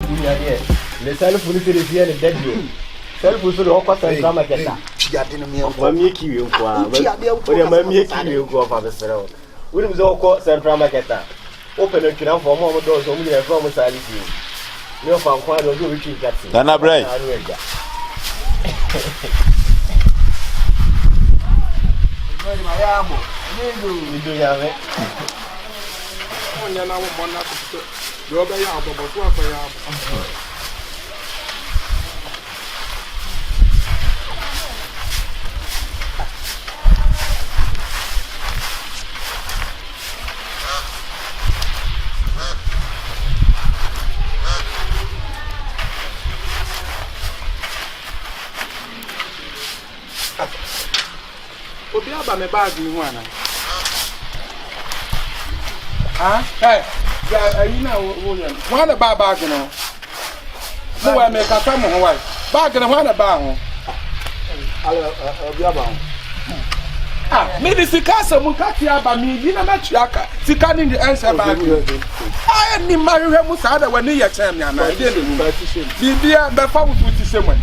Le telephone is here in dead room. Telephone is all cut and drama. Get that. Mammy, you go. Mammy, you go for the cell. We was all caught Central Market. Open a canal for more doors only a from Sally. No found quite a good retreat. Nana Bray. You do have it. Obiaba me bag you one. Hey, you know, one a bag, you know. So I make a time on wife. Bag and one a bag. Maybe Sikasa Mukatia by me, you know, not Yaka, Sikan the answer bag. I am marry Musada when you tell me, and I didn't. Be before we put this someone.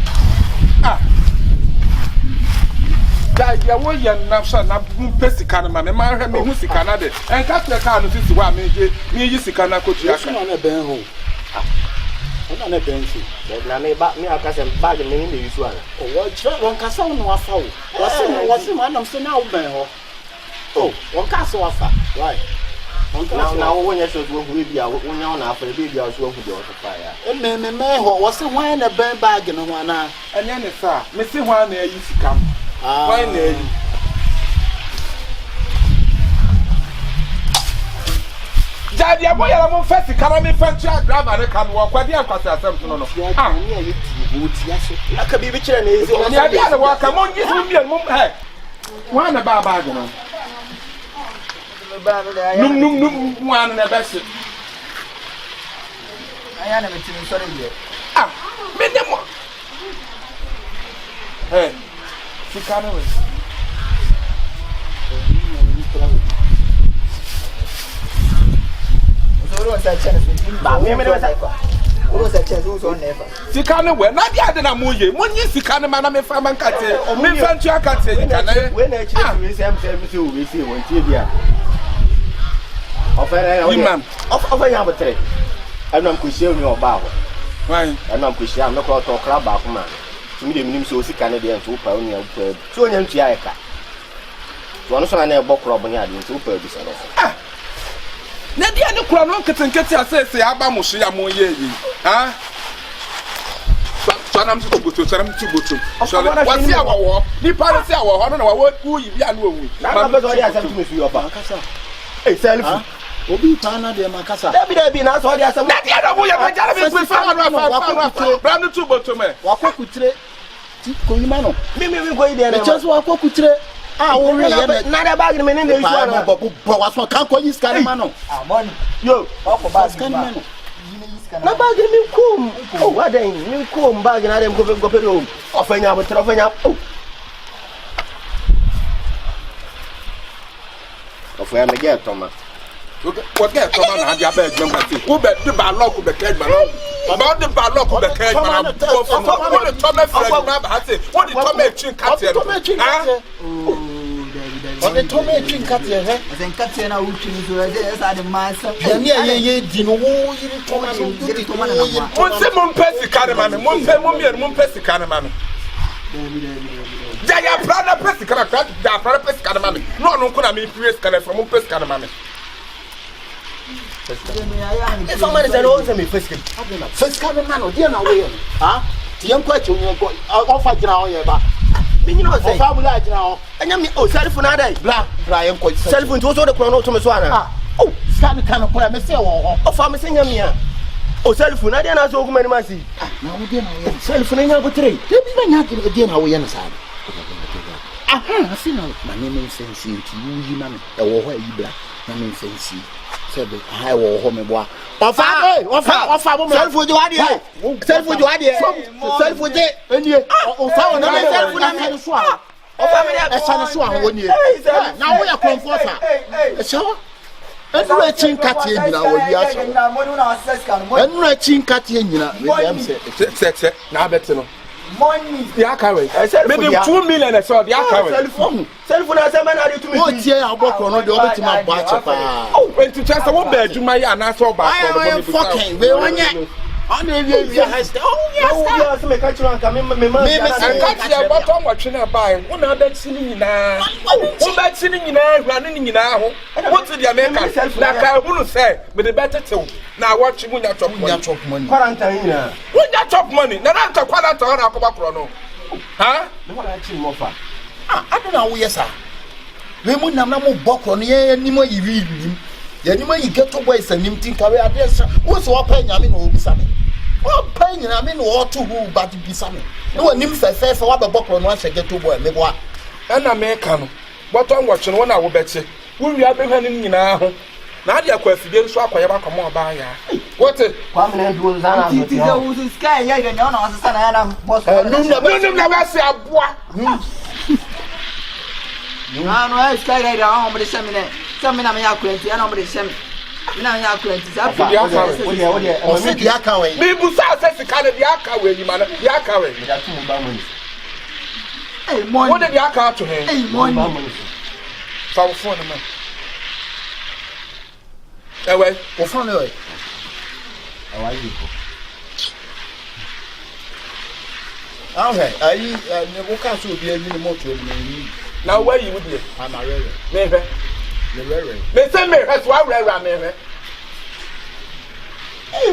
Ya wo ya nafsha na mpesika na mama ma me hu sika na de enka te ka no sisi wa me yi sika na kotu aka na ben ho ona na ben si na me ba me aka sem bag me ni yusu ana o wo chira won ka sa no wafa wo wose ma na so na wo ben ho oh won ka so wafa why na wo nya so wo hu bia wo nya na afa bia so hu de o so fa ya me ho wose wan na ben bag no ho ana anya ne sa me si hwan na yi sika why ne Jadi abo ya mo first car me fancy driver ne kan wo kwade akwase asem to no no ah ne ya ti wo ti aso aka bi kire na ezi o ya dia wo ka mo ngi so mbia mo he wa na ba ba no num wa na be se aya na me ti so re ye ah me dem hey Sikana we. Sikana we na dia de na moye monyi sikana ma na me fa man kate me fa ntu akate kana we na chi we se am se me se we se won tie bia ofere imam ofere ya botre anam ko hie mi oba ho why anam ko hie am ko to kra ba ko ma mi de minim so sikana de ntu pa onia pa so onya ntu ya ka to no so na e bokro bo ni ade ntu pa bi so no na dia ne kura no nketenkete asese aba mo so ya mo ye yi ha so na mtu boto so na mtu boto so wasi awowo ni pare si awowo no na wa ku yi bia no owu na ba so dia asem tu me su yo pa eh self obi pa na de makasa dabi na so dia asem na dia na mo ya ba jara me su fa no brand tu boto me wa kokutire ti ko yima no mi ko ide na chance wa kokutire ah wo re ye na da bag me ne isu ana bo wa so kan ko yi scan man no ah money yo o bag scan man no na bag mi kum oh wa den mi kum bag na dem go pe do ofanya bo trofanya oh ofanya me get toma what get toma na dia bag me kwati wo be de ba lock be cage man about the ba lock be cage man wo the toma friend na ba say wo the toma chin cat here on the tome chin cat here then cat here na uchi ni so dey say the master ye di no wo yiri toma no yiri toma na mo se mo pesi kan ma me mo pe mo mi mo pesi kan ma me ja ya brother pesi kan ka ja brother pesi kan ma me no no ko na me praise kan from mo pesi kan ma me if I'm saying all the me first can man o dia na we ha ti yan kwa chu nyen ko o fa gina o ye ba me nyina o say o fa bula gina o enya me o self na dai bla yan ko self nto so de kro no to me so ana oh scan kan ko me say wo o fa me say nya me a o self na dia na so oguma ni ma si na wo dia na we self na nya go tre de bi na nya ke dia na we na sa aha asina ma ne me sense nti yi ma me e wo ho ayi bla na me sense sebe hai wo ho me boa ofa bo me self jo ade enie o fa na me self na me so a ofa me e sa no so a wo nie na wo ya konfo fa e so Enura chinkati nyina wo wiase. Enura chinkati nyina we am say. Na beti no. Money. The akawe. Me dem 2 million so the akawe. Telephone ase man na dey to me. O tie aboko no de obetima bo ache pa. Oh, when to chance wo ba adwuma ya na so ba ko no be fucking we onye. On the we has. Oh yes, me catch one come me catch your bottom watch na buy. Wo na bet sini nyina. Wo bet sini nyina, hwani ni nyina ho. What to the American? Na ka hu no say, me the better tew. Na watch mu nya chop money. Quarantine nyina. Wo nya chop money. Na na ta quarantine na akoba pro no. Ha? Me wana chi mo fa. I don't know yes sir. We mu nam na mo bokro no ye ni mo yiri nim. Ye ni mo yi get to boys anim tin ka we address. Wo so wa pa nyame na obisa me. Oh, pain, I mean, what to who but to be some. No one names says, what the book on once I get to boy, maybe what an American. What I'm watching one I will bet you. Will you have been handing in now? Now, your question, so I come on by ya. What it? Permanent rules are the sky, yeah, no, no, son, never say a boy. No, sky rider, I'm the seminar. Some men are my acquaintance, I know the seminar. Now you are plenty. Me busa says the kind of the akawe, you man, the akawe. Hey, money. What did the akawe to him? Hey, money. So for the man. Anyway, for fun away. How are you? Okay, I never can so be a minimum to me. Now where you would be? I'm a rare. Never. Me say me, that's why we are me.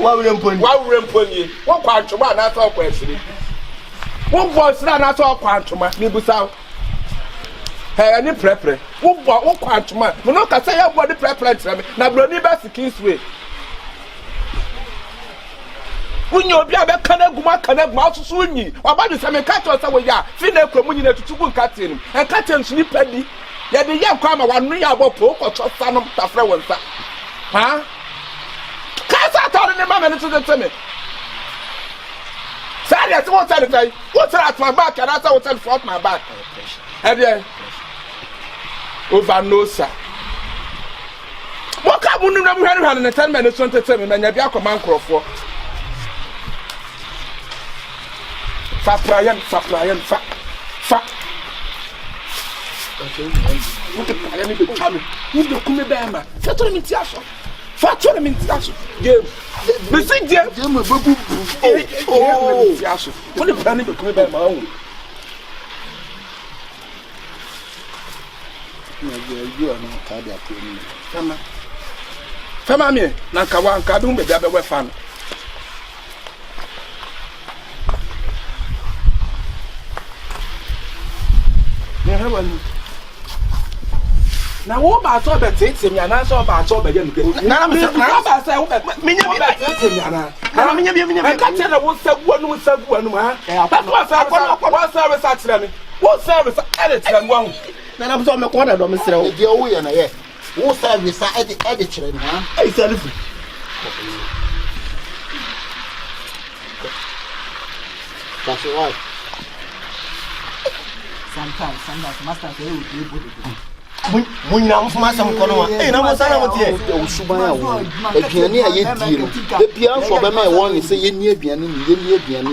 Why we don't put you? What quantuma na so question. What boss na so quantuma ni busa. Hey, any prepare. What quantuma? We no ka say your body prepare me. Na bro ni be skins way. Unyo bia be kana guma susu nyi. Oba de say me catch us say we ya. Fi na ekromu nyi na tutubu nkaten. Nkaten so ni padi. Ya de ye kwa ma wanu ya bopo ko chosa no tafre wonsa. Ha? Kasa tawre ne mama ne to me. Say yes, what tell you? What at my back and I what tell front my back. And then over no sir. What come on na muhari han na 10 minutes 20 me na bia command crofo. Fa. What the plan be coming? Who the come be ma? Fatore minti aso. Game. Me say game babu. Oh. What the plan be come be ma o. You are not card at me. Fama me na nka bi hu be bia be we fa no. Ne hewa ni. Na wo ba so be tete mi ana so ba so be ye nuke. Na me ba say wo be me nya bi tete mi ana. Na me nya bi. Ka tell wo sagu anu ha. That's what service actually me. What service edit and one. Na so me ko na do me sere wo. Di wo ye na ye. Wo service edit chere ni ha. Ai service. That's right. Sometimes master say you do it. Munyam fuma sam kono eh na mo sana mo tie o suban a wo aduane a ye die no e bia fo be ma e won say ye ni aduane ni mo aduane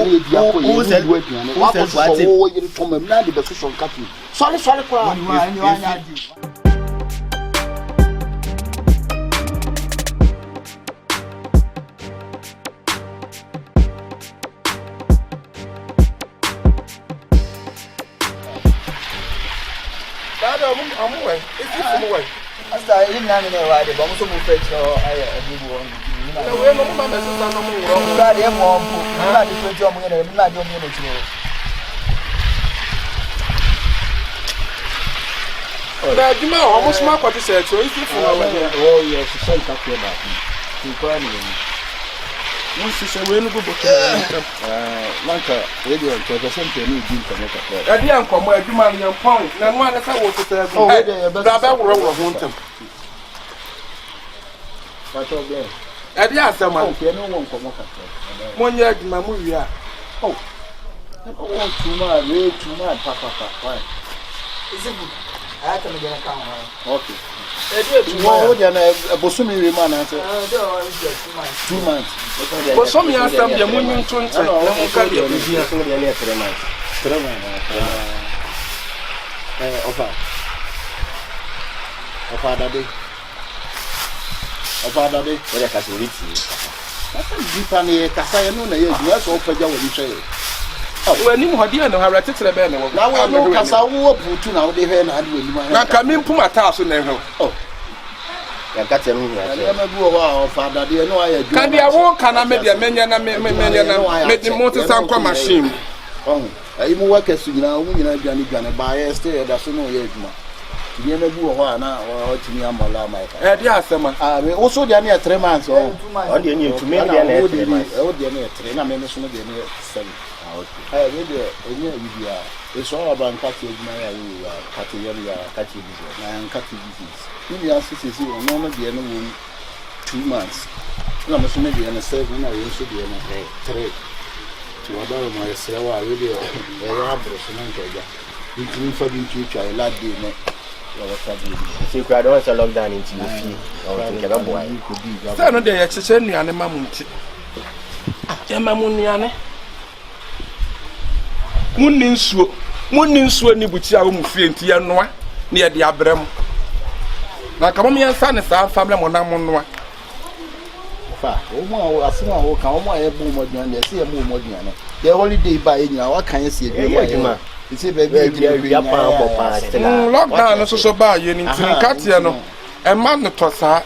ye dia ko ye ni aduane wa ko so wo ye to mam na de be so kapi sorry kwa I'm away. It's away. I started in Namine, why the bomb so fetch or I do one. We're no mamma, no more. I am one, not the 20 minutes, not your minutes. You know, almost my what you said, so it's different. Oh, yes, she's so happy about me. Once you say, we're going to go to Lanka, radio, to the same thing, you can I didn't come where you man your point. Now, one as I was to say, oh, that will him. That's all there. I did ask someone, no one come up. 1 year in my movie. Oh, I don't want too much, way too much, papa. Why? Is it good? I can get a count. Okay. Well, What you a bosumi remain answer? 2 months. but some years some the moon 20. No, can be 3 months. 3 months. Offer that day. What I can read you. Deep on the Casayano, you also open your way. When you had no have to the band. Now I know Casawo put now they had and come in Puma Tasso now. Oh, I got a new father, dear. No, I can be a walk, can I make a many make the motorcycle machine? Oh, I even work as you know, we are going to buy a stay. That's no yet. You never do a while now, or to me, I'm a llama. Yes, I also, they are near 3 months. Oh, you need to make I would be near 3. I mean, it's not near 7. I read it's all about catching my catching and catching disease. Maybe I see you no more be any 2 months. No, must maybe an 7. I also be in a 3 to about my cell. I really a rubber. You for the future, I like the see, I don't want to lock down into your feet. You could be. I know they exercise me and Mamunti. Mamuniane. Muninsu ni butia wo mfie ntia noa na ye de abrem na ka mo yensa ne sa family mo na mo noa fa o mo asema o kan o mo aye bu mo duan de se ye mo duan the holiday ba ye nyina wa kan se ye bi aduma iti be bi ya pa bo pa lockdown so ba ye ni tin katia no e ma no to sa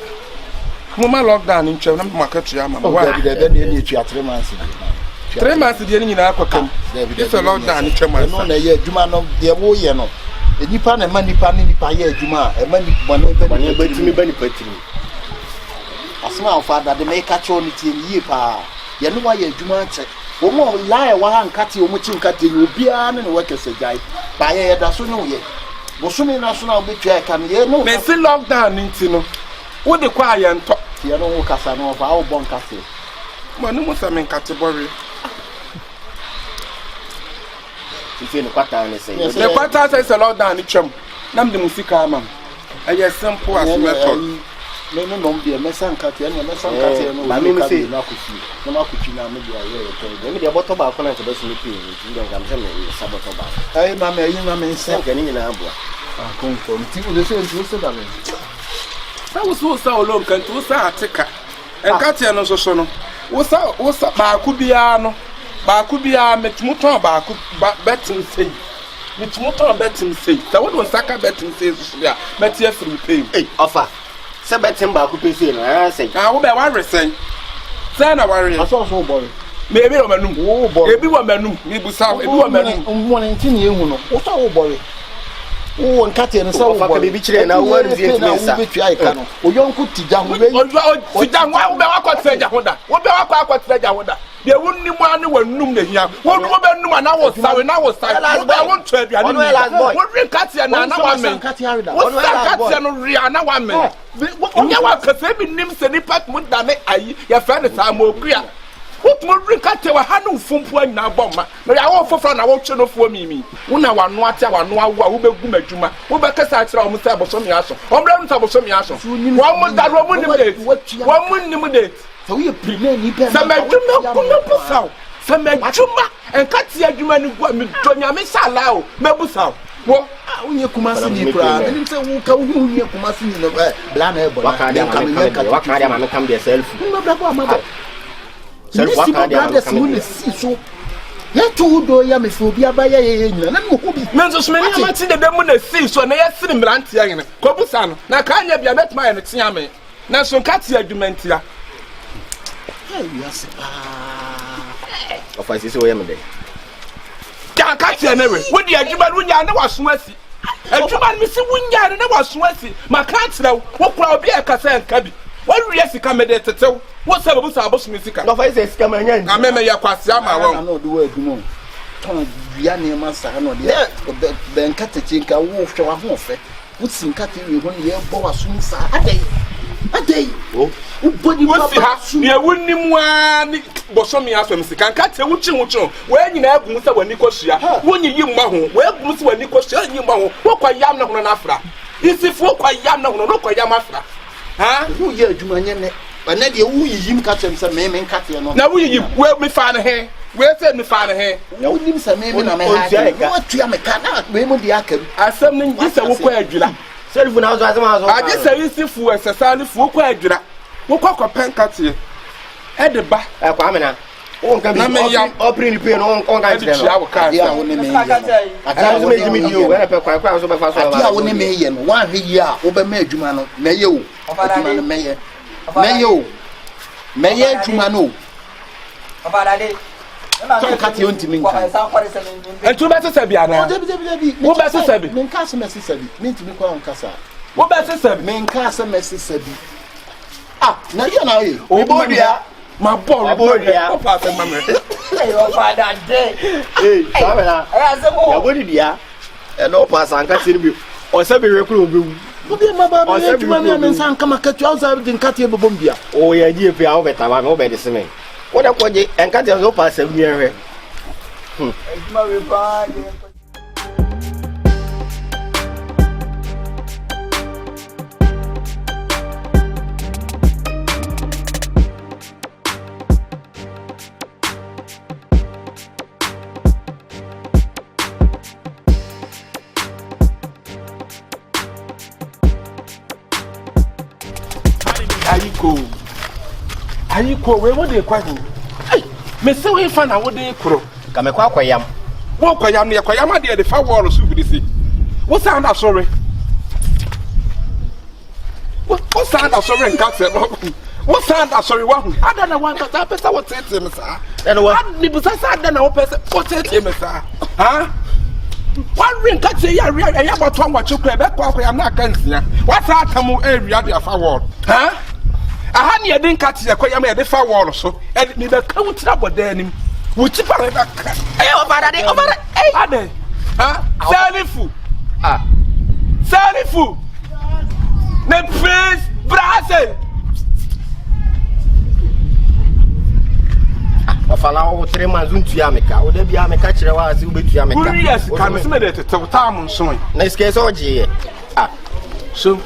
mo ma lockdown ntwa na mo ka tua ma wa de ni tua 3 months 3 months de ni na akokam it's a lockdown ntwa ma no na ye aduma no de wo ye no enipa na ma nipa ni nipa ye aduma e ma nipa no be timi ba nipa timi asma of father de make catch on it ye pa ye no wa ye aduma che wo mo lie wa han kate o mo chi nkate ye obia ne wo kese jai ba ye da so no ye bo so me na so na obetwa ka me ye no me si lockdown nti no wo de kwa ye nto ye no wo kasa no fa wo bon kase mo no mo sa me nkate bori if you quarter and say the quarter says a lockdown ntwam nam de musika amam aye simple as method no be mesan kate no mesan kate no ba me say na kufi na kufi na me dia ye to me dia bottle ba ko na to be so pe ndio ngam se me saboto ba ai na me nse ke ni na aboa confirm ti wo se nti wo se da me sa wo so olom kan to sa ateka enkate no so no wo sa ba ku bia no ba ku bia metumuton ba ku betin sei metumuton betin sei sa wo don saka betin sei so ya metie free pay offer se betin ba ku pay sei na sei wo be wa resen say na wa re aso boy me ebi o manum wo boy ebi wa manum mi busa ebi wa manum mo ne ntini ehu no wo so wo boy wo nkate no sa wo boy bi kire na wo ru vie timi sa wo betu ai ka no o yonku tija ho be tija ho be wa kwatira hoda wo be wa kwatira hoda de wonni mu ane wannum na hia wo do be num na wo sawe wo be won to aduane wo ri nkate na na wa men wo nkate no ri na wa men nya wa kase bi nim se ni pat mu da me ayi ya fa ne sa mo okua what mo ri nkate wa ha no fumpu anyina bomma na ya wo foforo na wo twe no fo mimi wo na wa no ate wa no awu a wo be gu madwuma wo be kasa akira wo sa boso mi aso wo bra no sa boso mi aso wo mo da ro mo nim date wo mo nim date so we premier ni be sa madwuma ku no busaw sa madwuma enkate adwuma ni gu mi to nyame sala o mebusaw wo unye kumasi ni kura nim se wo ka wo unye kumasi ni no bla na e bo waka ma kam de self no bla ko ma self waka de si so ya to do ya me fo bia ba ye nyina na mo ko bi menzo so meni amati de dem na si so na ya sini mranti ya ngene ko busa no na ka anya bia betma ya no tia me na so nkate adwumenti ya yes of I see so yam dey ya nkate na we wo di adwuma no nya na waso asi adwuma mi si wunya na waso asi makatira wo kura obi e kasa nka bi wo wi asika me de tetew wo se bo busa abosu mi sika of I say sika ma nya na me ya kwase ama won na do adwuma ton bia ne ma sa no de be nkate chinka wo hwe wa ho fe wo si nkate wi ho ne ye bo waso sa adai Ade. Oh. Body was near winning one Bosomi after Mr. Kankate, which when you have Musa when Nicosia, when you mahu, where Musa when Nicosia, you mahu, what quite yam on Afra. Is if what quite yam no quite yamafra. Huh? Who ye do my name? But now you him catch him some maiming catty. Now we will me find a hair. Where said me find a hair? No, you some maiming on my head. What you am a cannot, Raymond the Akem. As something this a walk. Self when I just say it's if we are society for quite. What a pen cut here. Head the back. Aquamina. Oh, can I make you open the pen on our car? I wouldn't make you. I wouldn't make you. 1 year over Majumano. Mayo. Mayo. Mayo. Mayo Jumano. Cut you into me. And 2 better Sabiana. What better Sabi? Main Casa Mississippi. Mean to be called Casa. What better Sabi? Main Casa Mississippi. Ah, now you know, oh, Borga, my boy, Borga, Papa, Mamma. Your father, hey, what did ya? And no pass and catch you or Sabi recruit. What did my mother and son come and catch you outside in Katia Bombia? Oh, yeah, dear, we are better. I'm over the same. What a point and catch us up as a year. Are you cool? Where would they quite? Hey, Miss So if I would they crow. Come a quack, yam. Walk a yam near Quayama, dear, the far wall of Super DC. What sound of sorry? What sound of sorry and cats? What sound of sorry? I don't know what that I would say to him, sir. And what the possessor I don't know what say to him, sir. Huh? One ring cut say, I about what you play back. I'm not against you. What's that? Come area of our wall, huh? I had you didn't catch the Quayama the far wall or so, and me the count up with them. Would you over there? Huh? Salifu. Ah, Salifu. The prince Brazil. Of allow 3 months into Yamaka, would there be a catcher was you with Yamaka? Yes, come to Tom soon. Next case, oh, gee. Ah, so,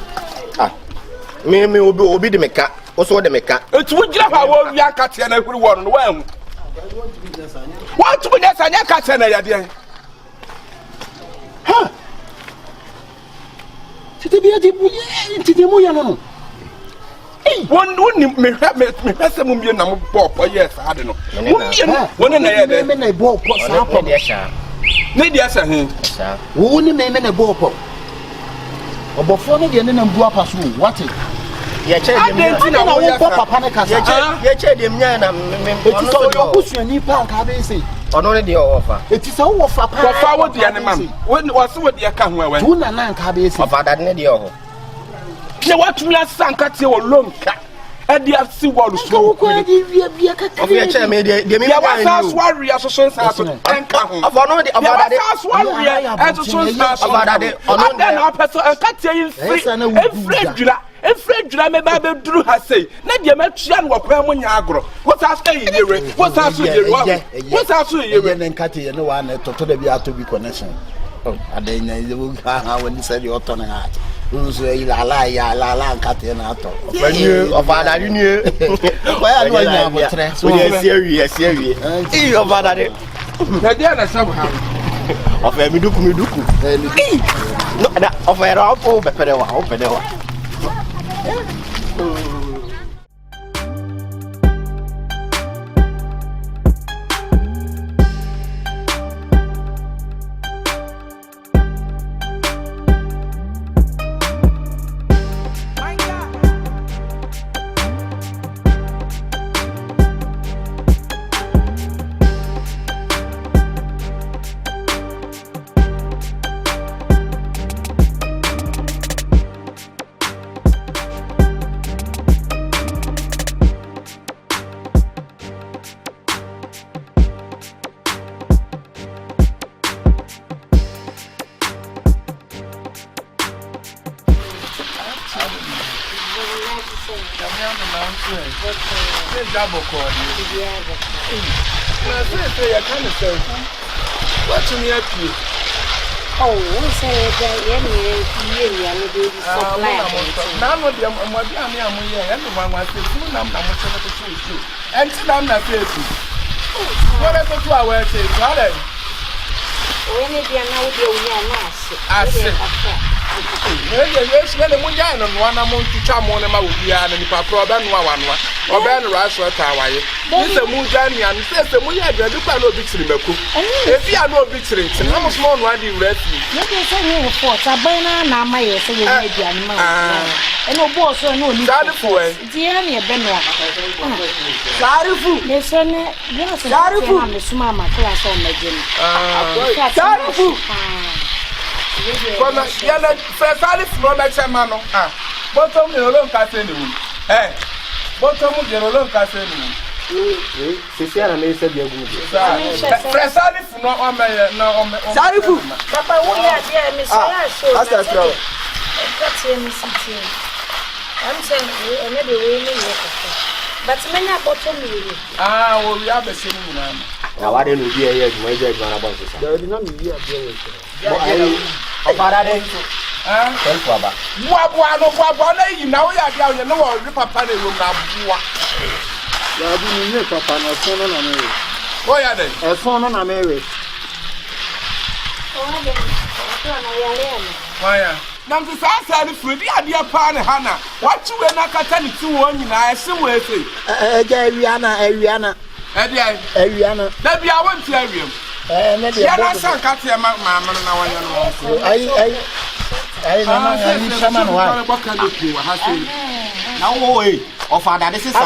me will be the Mecca, also the Mecca. It's would you have our young catcher and everyone well. What to be that and your catcher, dear? Huh? To be a deep into the Muyano. One wouldn't me pass a million number for yes, I don't know. One and I bought what's happened. Maybe I said, wouldn't name in a ball pop. Or before the end of Guapas, what it? Yes, I didn't know Papa Panicas. Yes, I didn't know. Who's your new punk? Have they say? On already offer. It is all for forward the animal. When was what the account went? One and nine cabbages of that nedio. You want to let Sanka or long cat. And the sea wall so quick. Of your chairman, the house warrior associations have and already of our house warrior associations and then our person and cat saying and Fred Drama Baby Drew has say, Nadia Machian or Pramoniagro. What's after you? What's after you? What's after you? And Catty and no one to be connection. Oh, and then when you said your tongue out. Who's a la Catty and Atto. When you of our union. Well, I'm serious. You of our somehow. Of a Miduku. No, of a round over Perewa. am the mountain. Say double call. I say I can't say. What's in your key? Oh, one say that you supply. Now, what the Modiana, everyone was saying, two numbers to shoot. And sit down that face. What is the 2 hours? When it be now, I said, yes, when the Mujan and 1 amount to charm on them, I would be an Papa one or Ben Rush or Tawaii. This is a Mujani and says the Mujan, you can no big stream. If you are no big stream, how much more one you read me? You can say me for Sabana, Namay, so you may be animal. And no boss or no need for it. Dear Benoit. Sarifu, yes, Sarifu, Miss Mamma, class on the gym. Sarifu. Yana Ferrari from Mano. Bottom the Olon Casino. Eh, bottom of the Olon Casino. Sisiana may say you're good. Ferrari from no Sarifu. Papa, we are dear Miss That's a throw. I'm saying, maybe we need but many are bottom. Well, we have a singing. Now, I didn't be here to my judge about this. There did not be a deal with you. Now we are down, you know, Papa, they will have war. You have been here, Papa, or son on America. Why are they? A son on America. Why? Now, the Sasa, the Freddy, dear Pan Hannah. What you and I can tell you 2 1 in I somewhere say. Ariana. That be I want to have you. Maybe I don't say, Cathy, my mamma, now, oh, Father, this is a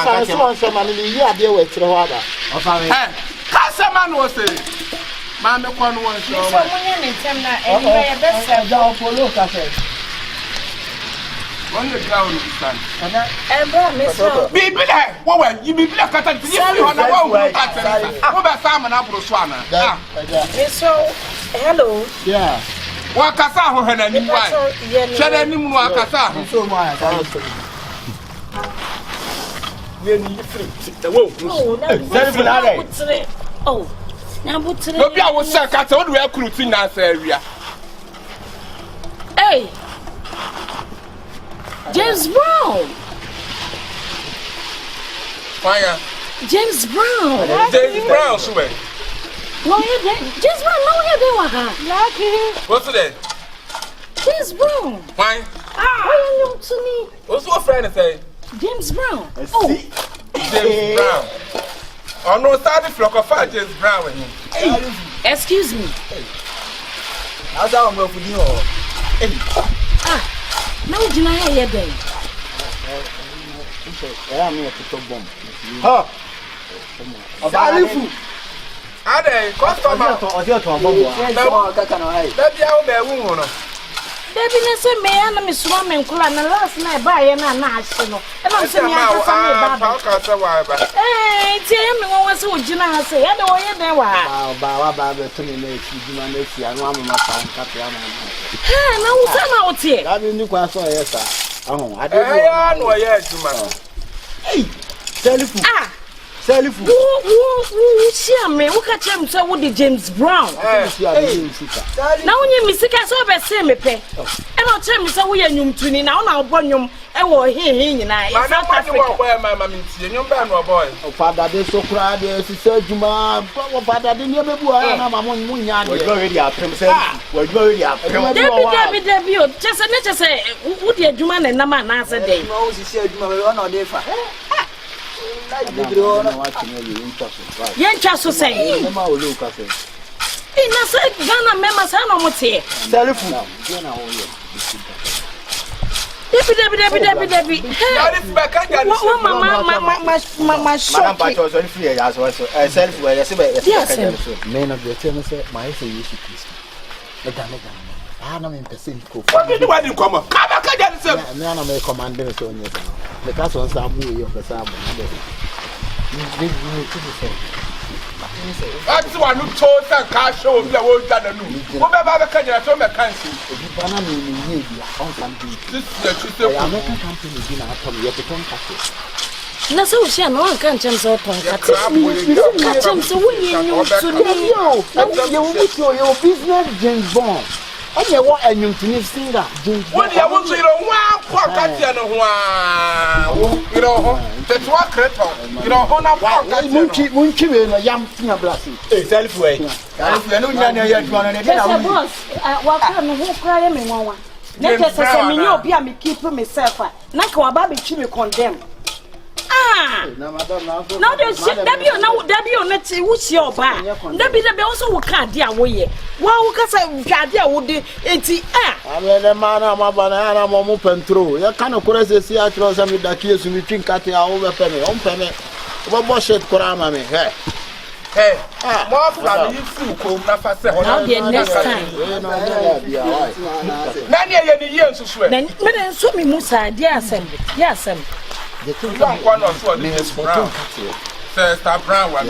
man in the year deal with the water. Of our Cassaman was saying, Man, the one was so on the ground, and be there. What you be black at the Simon Apple Swana? So, hello. Yeah. What Casa and any wife? Shall any more Casa? So why? Oh, now what's it? Maybe I was stuck at all the recruits in that area. Hey, James Brown. Fire. James Brown. James Brown, swear. No, you didn't. James Brown, no, you didn't. Likeee. What's today? James Brown. Why? Why you to me? What's your friend say? James Brown. Oh, James Brown. Oh no, started flock of fire, James Brown with him. Hey, excuse me. How's that one go for you? Now do you hear them? I'm here to talk bomb. Huh? Sarifu. Are they customer? Or your bomb? Let me out there, woman. Debbie, let's say, man, I'm swimming cool and last night by a national. And I'm saying, hey, tell me what was what Gina say. I don't hear them. Baba, to me, makes you, and I'm not found. Hey, no, I'm out here. I didn't quite saw yes, sir. Oh, I don't know, yes, man. Hey, telephone. Salifu. Who share me? Who catch him so with the James Brown? Now when you miss it, I saw the same pay. And I'll tell me so we are new to now. Now, Bonum, and we're here in I. I'm not where my mammy is. You're no boy. Oh, Father, they're so proud. There's a surgeon. Father, didn't you ever I'm on Munya? We're already up himself. We're already up. Debbie, just a nature say, would you do man and Naman answer day? Rose said, you are not there for Yancha so say. Ina say Ghana members are no more here. Telephone. Debbie. Mama, shop. Men of the tennis, my say you should please. I'm in percent. What did you come up? Come back again. None of my commanders on you. The castle on some way of the Sam. That's one who told that car show the old Dana. What about the Kenya from the country? This is a American company. Na so she no kan chem so ton kat. Chem so we you business James Bond. And you want a new singer, James Bond. What you want to one pocket and you know, that's what creator. You know, on a pocket. Munchi in a young thing of blessing. Self way. If you know, you're one and boss, what can who cry me one. Let us me no be me keep myself. Na ka ba be chi me condemn. Now the shit that you know that you not who's your bar. That be the also who can't dear way. Well, because I got there would it. I mean, a man, I'm a banana, I'm open through. You can't cross the theatre and with the kids who think at the over penny, on penny. What was it, Korama? Hey, more family food, now the next time. Many years to swear. Then, so me Musa, yes, the one or two minutes for Brown. Sister Brown one.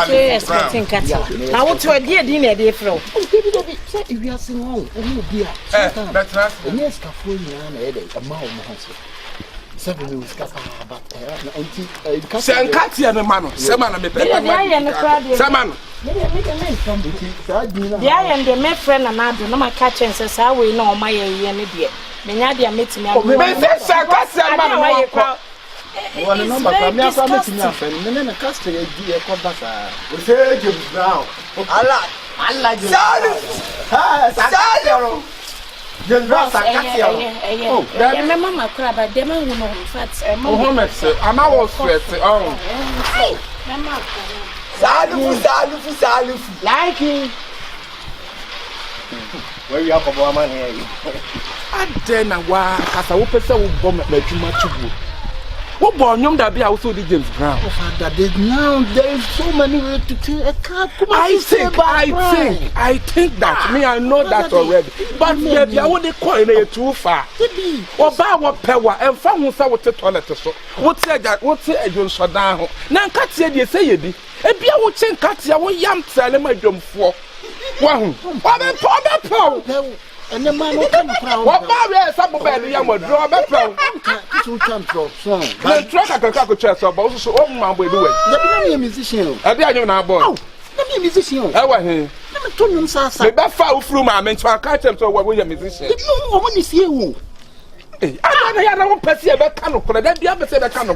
Expecting cattle. I want to a dear dinner, dear flow. If you are saying, oh, dear, that's right. Yes, California, a mouse. Seven weeks, but San Katia, the man, Saman, Saman. The I am the my friend and I do not my catch and says, I will know my idiot. Menadia meets me. San Katia, man, one number, I'm not meeting your friend, and then a castle, a dear Cobasa. We say, James Brown. I like Salio. James Brown, oh, my mamma cried by them who know fats and Mohammed said, I'm our sweat. Oh, Salute. Likee. Where you are, woman here? I then a while as I will pursue bomb at too much. What born you that be also the James Brown? Now there's so many ways to take a car. I think that me I know that already. But maybe I want to call it too far. Or buy what power and found who saw what the toilet so. What said that? What said I don't shut down? Now Katia they say it. And be I would change Katia what yam selling my jump for. One. And the man will come from what barrier some of the young would draw back from. The truck I could chest up also open my way do it. Let me a musician. I did not boy. Let me a musician. I want him. Let me tell you, Sasa. The best foul through my men to catch him so what we are musician. No woman is here. I don't perceive a canoe, then the other said a canoe.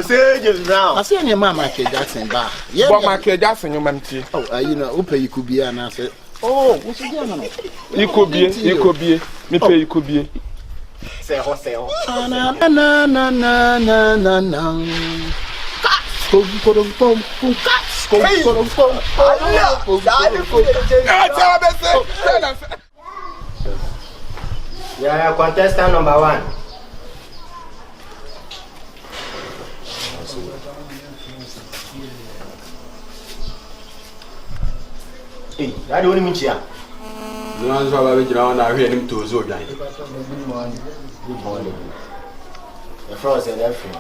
Say James Brown. I see any Mamma Jackson bar. Yeah, Mamma Jackson, you man. Oh, you know, open you could be an answer. Oh, what's the name? You could be, me pay you could be. Say, wholesale. Yeah, contestant number 1. Hey, that don't mean here. No one's probably around our hearing him to Zogan. Good morning. The frost and everything.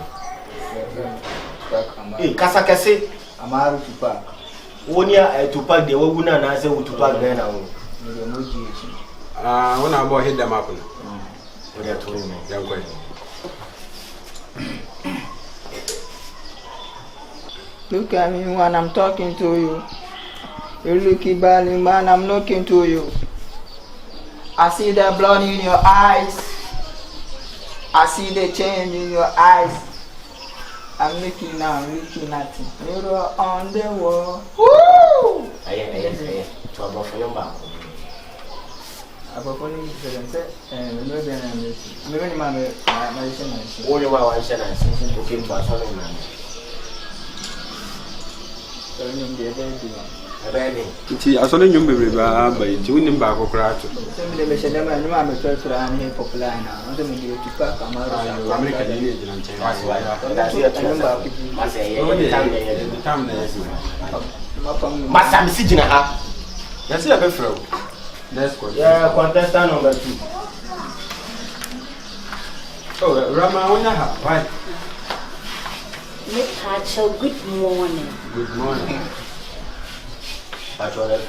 Hey, Kasakase, Amaru to park. Wonia to park the Waguna and I say to park there now. When I hit them up. What are told me? Young boy. Look at me when I'm talking to you. You looky badly, man, I'm looking to you. I see the blood in your eyes. I see the change in your eyes. I'm looking now, looking at you. You're on the wall. Woo! Aye. Trouble for your mouth. I'm going to say, and we're going to my all your wife and son, looking for something. See, I saw the young baby, but you wouldn't back or crack. Some of the them and I'm a church around here popular now. I'm going to pack American Indian and Masam Sijina. That's a befro. That's good. Yeah, contestant number 2. Oh, Rama, right. Pacho, good morning. Good morning. Pacho left.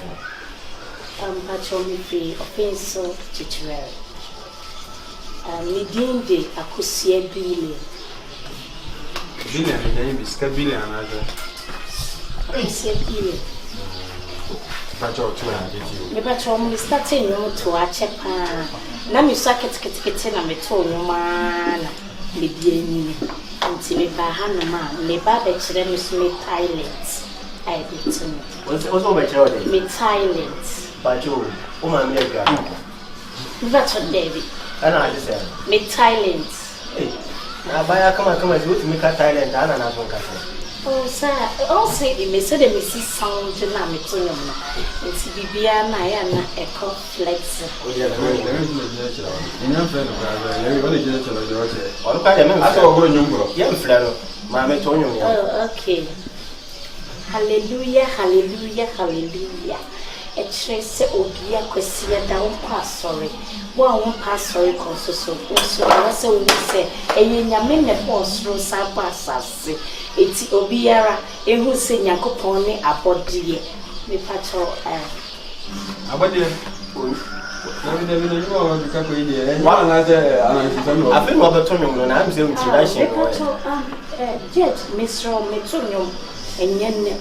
Pacho me free offenso titular. Midin de akusia billion. Billion, the name is Billion. Akusia billion. Pacho, 200 you. Me Pacho, me starting you to a check. Na me socket na me told you man. Me bien. Until me bahana man. Me baba chere me Thailand. I did to me. What's also my child? Me Thailand. Pacho, woman, me a That's what David. I know what say. Me Thailand. Hey, now buy come and go to make a Thailand. I don't know what Oh, sir. Also, me said the Mrs. Sound to na me to you. It's Bibiana and a complex. Oh, yeah, there is no general. In your friend, everybody gets a lot. Or look at them. I saw a number. Young fellow, Mamma Tonio. Oh, okay. Hallelujah, hallelujah, hallelujah. A trace of Bia Quesia down pass, sorry. One pass, sorry, also so. Also, we say, a yamin a horse through Sabas. It's Obiara, a who say Yakopone a body. Me patrol. About the I think Robert Tonio, and I'm saying Jet, Mr. Metonium, and Yen.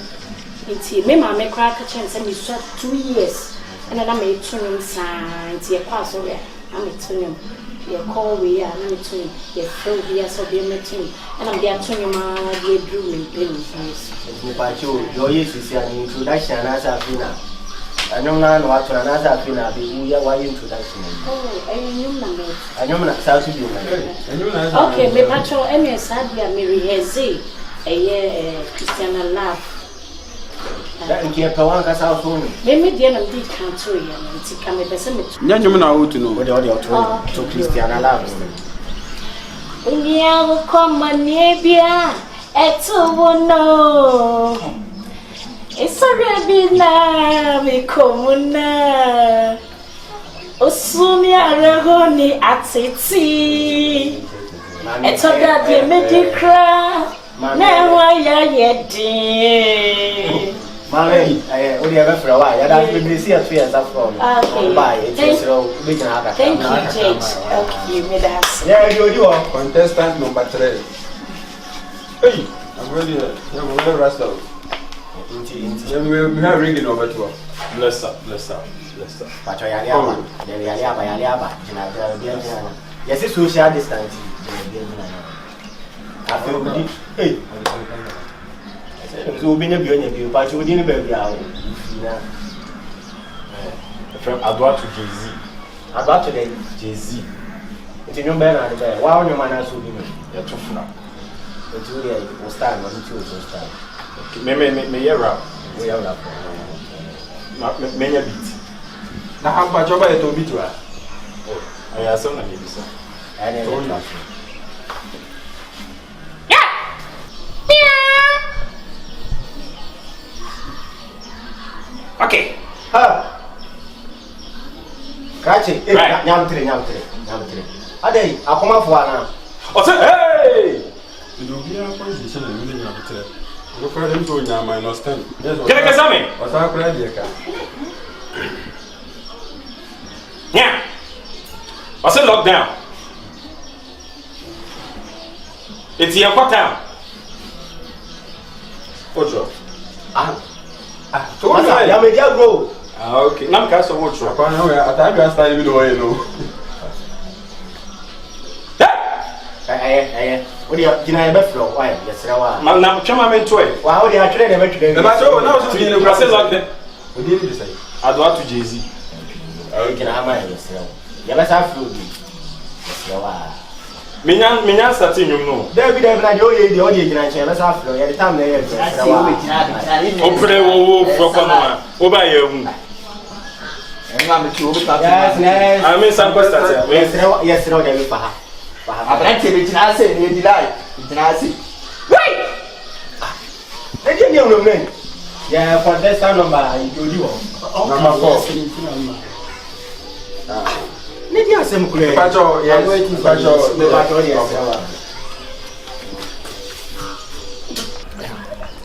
It's me, my crack a chance, and you shot 2 years. And then I made tuning signs, your pass over. I'm a tuning. Your call we are, I'm a tuning. Your throw here, so be a meeting. And I'm there tuning my dear dream in pennies. Pacho, your yes is an introduction as a winner. I know now what to another winner be why introduction. Oh, I knew number. I know not South Sudan. Okay, me patrol, and your Sadia Mary Heze, a year Christiana love. That in Kiapawanka South Home. Maybe the end of the country and to come a person. Yanyumana out to know What the audio to Christiana loves. We have come a nebia at no. It's already now, we come now. Osumia Ragoni at tea. It's a daddy medical. Now I yet. Mammy, I only have for a while. I don't see a fear from by it. Thank you, Jake. Okay, Midas. Yeah, you are contestant number 3. Hey, I'm ready. I'm going to rest out. We have reading over to us. Bless up, bless up, bless up. But I am yes, it's social distance. I feel good. Hey, so being a beauty, but you didn't be out. From Adwa to Jay-Z. Adwa to Jay-Z. It's in your banner. Why your man has to be a truth now? It's really a style, not a style. Me hear rap. We have rap. Many beat. Now how much over it will be to her? Oh, I have some of it, sir. I told you. Okay. Catch it. Nyam three. Ade, I come up for now. Hey! You don't be a position and you have to look for them to your minus 10. Get a Casami. What's our idea? Yeah. What's it locked down? It's your what town? What's up? So what's that? You may just go. Okay. Now I'm so much. I thought you were starting with the way you know. What do you have a floor? Why? Yes, Now, Chama meant to it. Wow, they are training them today. Now, the process like that. What did you say? I'd want to Jay-Z. You can have my yes. You must have food. Yes, Minyan starting, you know. There be the audience, and let's have floor. At the time they have. Open a for over here. Yes, I mean, some questions. Yes, no, they will. I can't tell you, I say, you deny. Wait! They didn't know men. Yeah, for this number, you do. Number 4. Maybe I some clear. Pacho, yes, Pacho,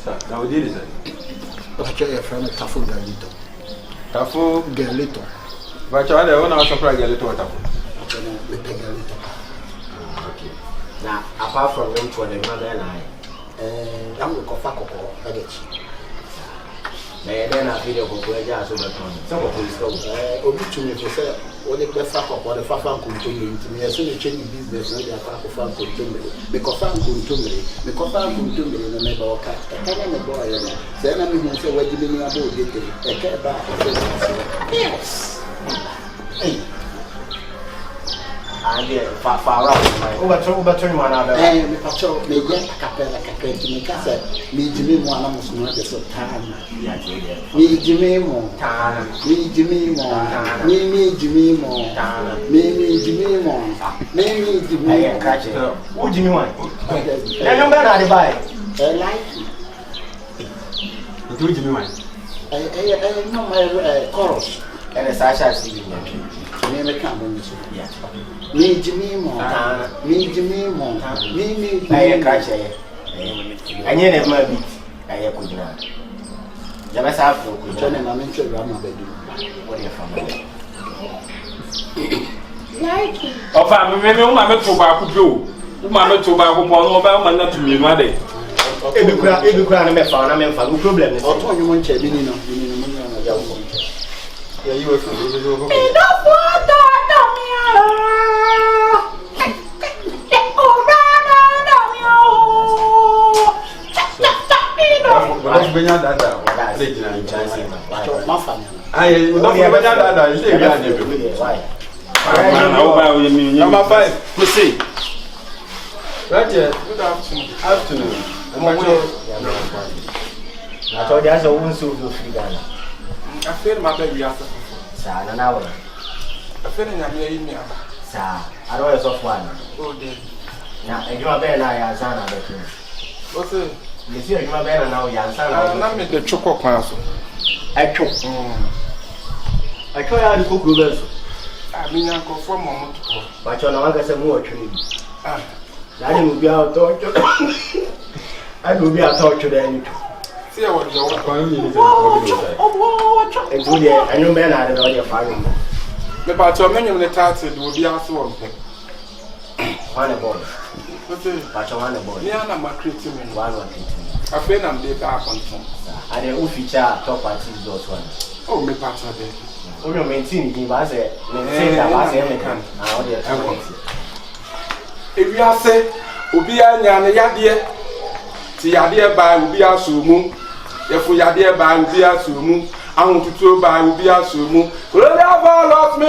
Now we did it. But your friend Tafu Galito. Tafu Galito. But I don't know surprise Galito. Okay. Now, apart from them, to the mother, I'm going to go then I video go to a so that some of this obi to me for say what the fuck up or the fafa continue to me as soon as change business no dey afa ko fan continue because fan continue because fan continue no me ba oka e ka na boy no say na me hu say wadi me abo dey e ka ba yes hey and far out over turn one out me pacho me get capella capella me ka say me jimi mo ana mo so no dey so time me Jimmy mo, me Jimmy mo, me Jimmy mo, me Jimmy mo, me Jimmy. I catch it. Who Jimmy one? I don't better to buy. Likeee. Who Jimmy one? No my chorus. And a Sasha CD. Me come on this. Yeah. Me Jimmy mo, me Jimmy mo, me. I catch it. I never my beat. I could not. Jaba sa afro ko jone na men twa ma bedu what you from Likeee ofa me o ma me to ba ku jo o ma me to ba ku mo no ba ma na to mi ma de ebi kura na me fa na me fa no problem ni o to nyum nche bi ni no mo na ja wo ya yi wo so go e do fo do mi ala o na mi o Let's bring out that. Number 5. Proceed. Right here. Good afternoon. I told you I saw one so free Ghana. I feel my baby after. Sir, an hour. I feel in your email. Sir, I don't have soft one. Oh, dear. Now, I do a better I Sana. What's it? Monsieur, you are better now, Yansana. I'm in the choco class. I took. I try to cook with I mean, I go for a moment. but you're not going to more tree. Ah, I will be out torture. I will be out torture then. see what you want. And do the annual man I don't know your father. The part of many of the tarted will be also one thing. One boy. What's it? But one boy. Yeah, I'm a creative man. One. I feel I'm there back on some. And then who feature top parties those one. Oh, me part of it. Oh, you maintain him as a maintain that was American. If you are say, Ubia Yan Yadia, see Yadia by Ubia Sumu, if we Yadia by Ubia Sumu, I want to throw by Ubia Sumu. Well, I have lost me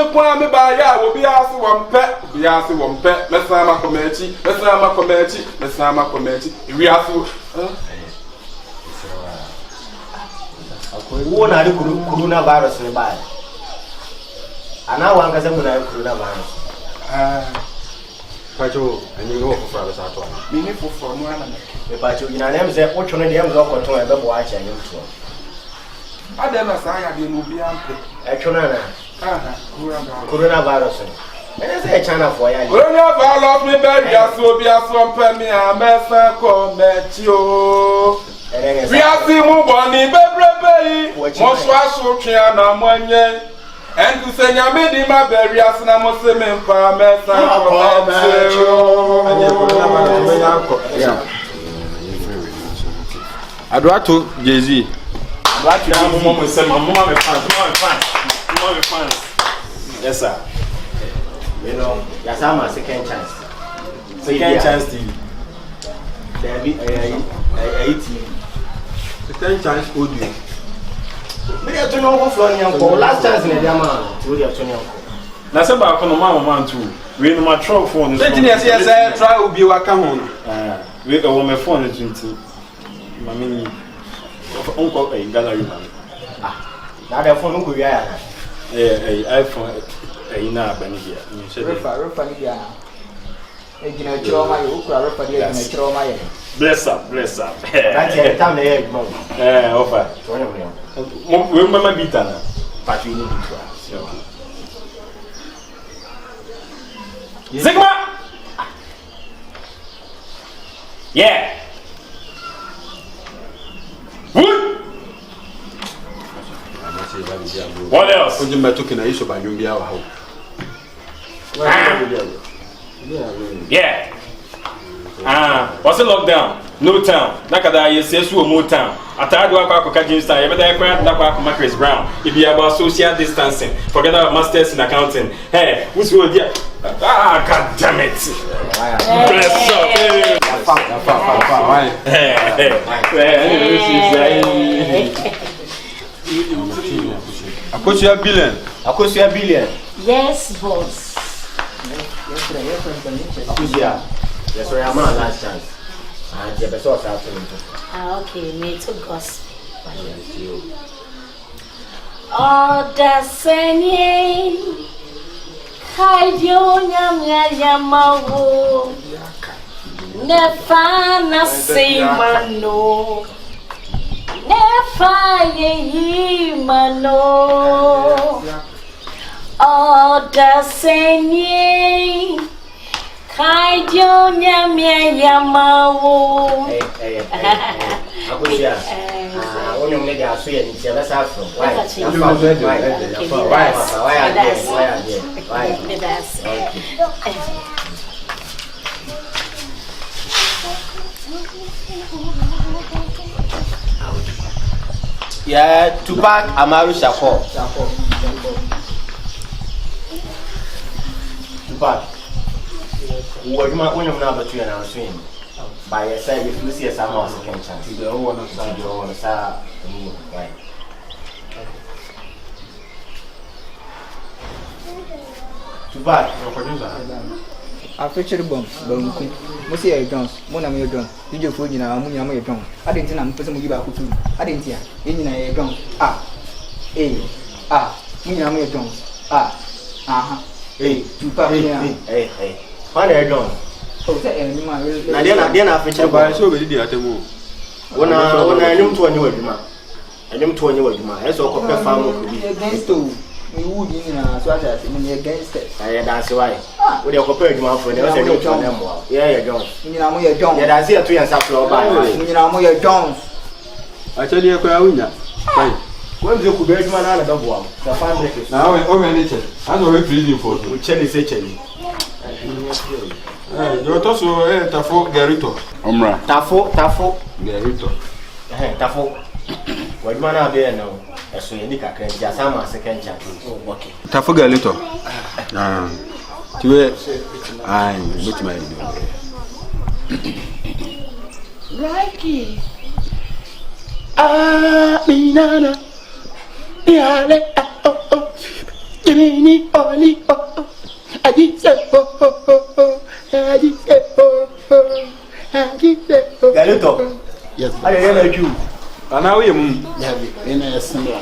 by Ya, Ubia one pet, Ubia one pet, Messama Committee, Messama Committee, Messama Committee, if we are so. Who are the coronavirus in the bag? And now one can say coronavirus. Pacho, and you know for us at all. Meaningful for no one. But you know, say, what one of them local to a watch and you. I never say I didn't be ample. Coronavirus. And I say China for you. Coronavirus, me baby, I saw be a swamp and me a mess and comment you. We are seeing Mubani, baby, most was Triana Monye. And to say, I made him a berry as an Muslim and farmers I'd like to Jay-Z. I'd like to have a moment and say, Mama fans. Yes, sir. You know, that's our second chance. Second chance TV. There be a TV. Second chance audio. We have to know what last chance in the diamond. We have to know. That's about man too. We know my throw phone. Yes, try to be what come on. We go on my phone is 20. Mammy, uncle, a gallery man. Now the phone could be a iPhone. You know, Benny. You said, bless up. That's the time they have more. Offer. Remember, beat her. But we need to try. Sigma! Yeah! What else? Oje metoke na iso banyo bia wa ho. Yeah. What's it lockdown? No town. Nakada yesu o mo town. Atadu akwa James town. Yebeda ekwa ndakwa Chris Brown. If you about social distancing, forget about masters in accounting. Hey, who's go there? God damn it. Bless up. Akosia billion. Yes, boss. Akosia. Yes, sorry, I'm on last chance. And the best of Okay, me to gossip. Oh, the singing. Kayo nyamawo. Nefa na simano. Nefa ye mano. Oh, the singing. Kayo nyamawo. Hey. Akosia. Onye mnege asuye ni tia besa afro. Why? Yeah, Tupac Amaru Shakur. Tupac. What you onye mna abatu ya na asuye. By your side, if you see a summer second chance, you don't want to say you want to say, right? Too bad, no producer. I featured bomb, Bonku. Monsieur Jones, Mona Jones, did you food in our Munya Jones? I didn't know I'm give up to. I didn't hear. In a Jones. Munya Jones. Tupac. Hey. Father Jones. Na dia na feature ba so be di atemu wona enyum to onye waduma eso ko pe fa mo bi against to me wood in na so asa me against ya dance why we dey ko pe aduma for dey o say dey to na mo ya Jones nyina mo ya Jones ya dance ya to yan sa floor ba nyina mo ya Jones acha dia ko awunya bai ko nze ku be aduma na da bo am sa fa ndeke na o me ni che aso we prison for o chele se chele yo to so tafo garito omra tafo garito tafo waduma na be na eso ye ni kakra ntia sama second chance okay tafo garito tiwe ai beti mai Likeee. Minana yale Gini oli Adi se Galito. Yes. I don't you. Ana we mum. In a similar.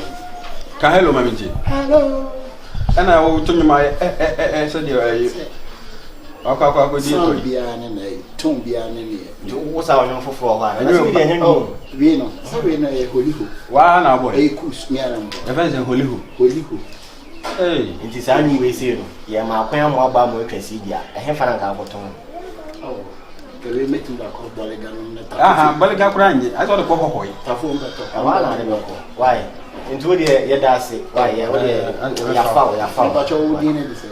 Ka hello mamiji. Hello. Ana wo to nyuma so de ayi. Akwa di to. Bia ne na ton bia ne ne. Wo sa wonyo foforo wa. Na so de henyo. We no. So we na e holiho. Wa na boy. E kus mi ara mbo. E fa se holiho. Hey, nti sa nyu we se no. Ye ma kwan am aba mo twasi dia. E he fara nka akoton. Kele metu ba ko Borga no na ta. Borga kura nyi. I thought the pop boy. Tafo mbeto. Wala na be ko. Why? Nti wo de ye da se. Why? Ye wo de ya fa. Ba cho wo di ne de se.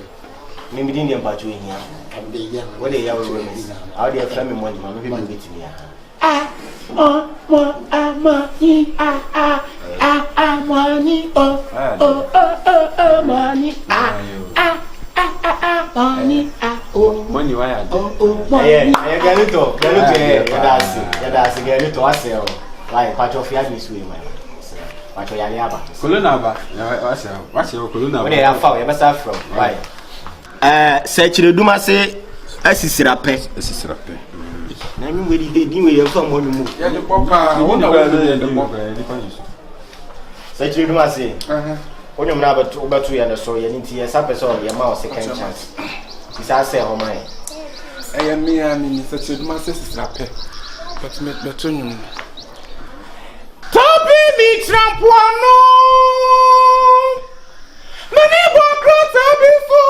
Me mi di ne ba cho hia. Ambe ya. Wo de ya wo we mi. Aw de fra me mo ni ma me be mi betimi ya. Money money money why I yeah galito ya dasi galito aseo like pacho fiat ni suwe man pacho ya liaba kolona ba wase kolona ba we dey afa ya besa from why search duma se asisira pe na mi we di we ya from honu mu ya de popa wona we de popa ya di panji search duma se onye mna abatu ya na so ya nti ya sapeso ya ma o second chance isa se ho mai me ni search duma se srape but me betonyum Topi mi trampuano Mani bokrata bifo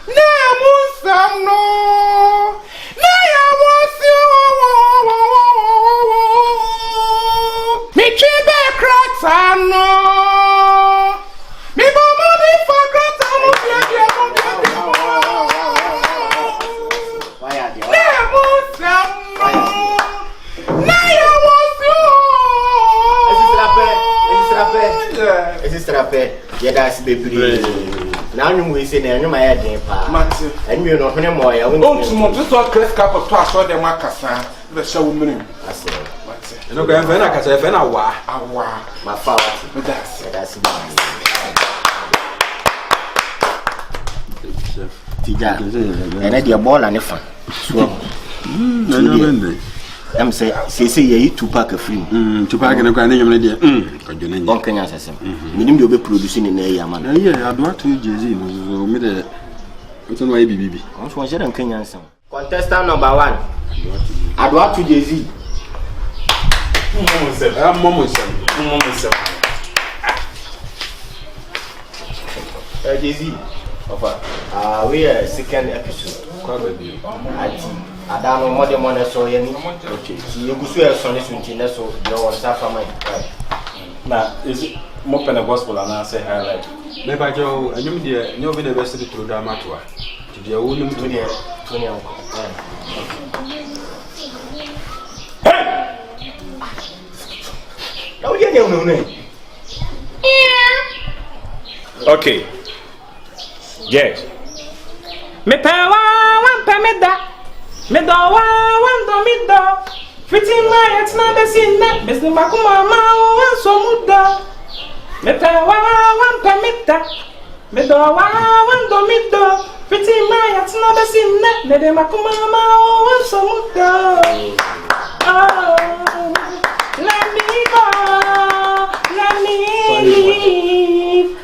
Na musamno Na ya wasio Mi chibe pɛ yɛda ase bebree na anwum we se na anwum ayɛ den pa mate anwum no hone mo ya woni ontumo biso Chris Cap to aso de makasa be hye wo mini ase mate eno ko enfe na kasa enfe na wa ma fa wati yɛda ase tija ene dia bola ne fa so em say ye Tupac free Tupac ne kwa ne nyom ne dia kadwene bon Kenya sesem minim de obe produce ne na ya man ado ato Jay-Z no me de nso no bibi on so share Kenya nsem contestant number 1 ado ato Jay-Z momo Jay-Z we are second episode kwa baby Adano more than one so any okay you go so so you want to from my na is mo pena gospel and say highlight me ba jo anyum de ne obi na be se program atwa ti de wo num to de hey now you know okay yes Me pawa wan pa me da. Me do wan do me do. Fiti my it's na be sin na. Besni makuma ma wan so muda. Me pawa wan pa me da. Me do wan do me do. Fiti my it's na be sin na. Me de makuma ma wan so muda. Oh, let me go. Let me leave.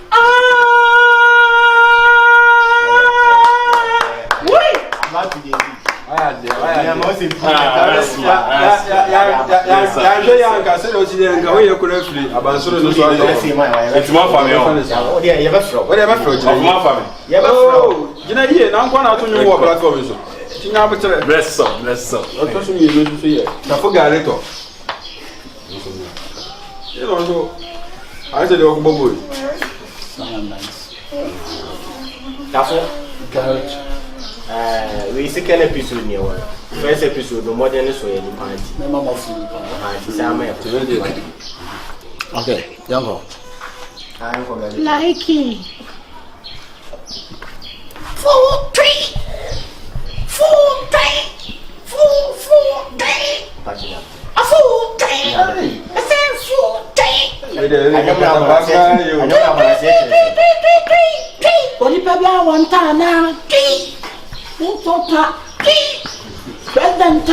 we second episode near one. First episode, no more than so any party. Okay, young Likeee. 4 3 4 3 4 3 a 4 3 a 4 3 Only Pabla one time President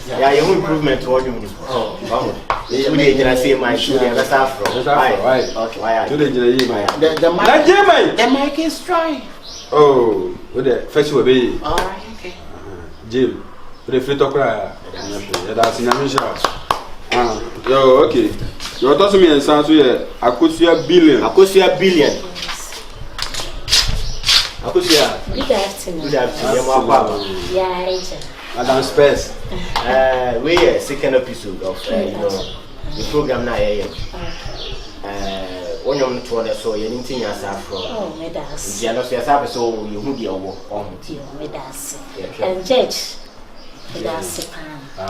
yeah, you improvement to all you. You didn't say my shoe, that's afro. Right. Okay, why? The mic is trying. Oh, what the first will be? Alright, okay. Jim, the free talker. That's in a mission. Yo, okay. You're talking me and sounds here. I could see a billion. Good afternoon. Yeah, Madam Space. We are second episode of the program now. When you're not one, so you didn't think yourself from. Oh, me das. You know, yourself, so you would be a walk on. Me das. And Judge, me das. All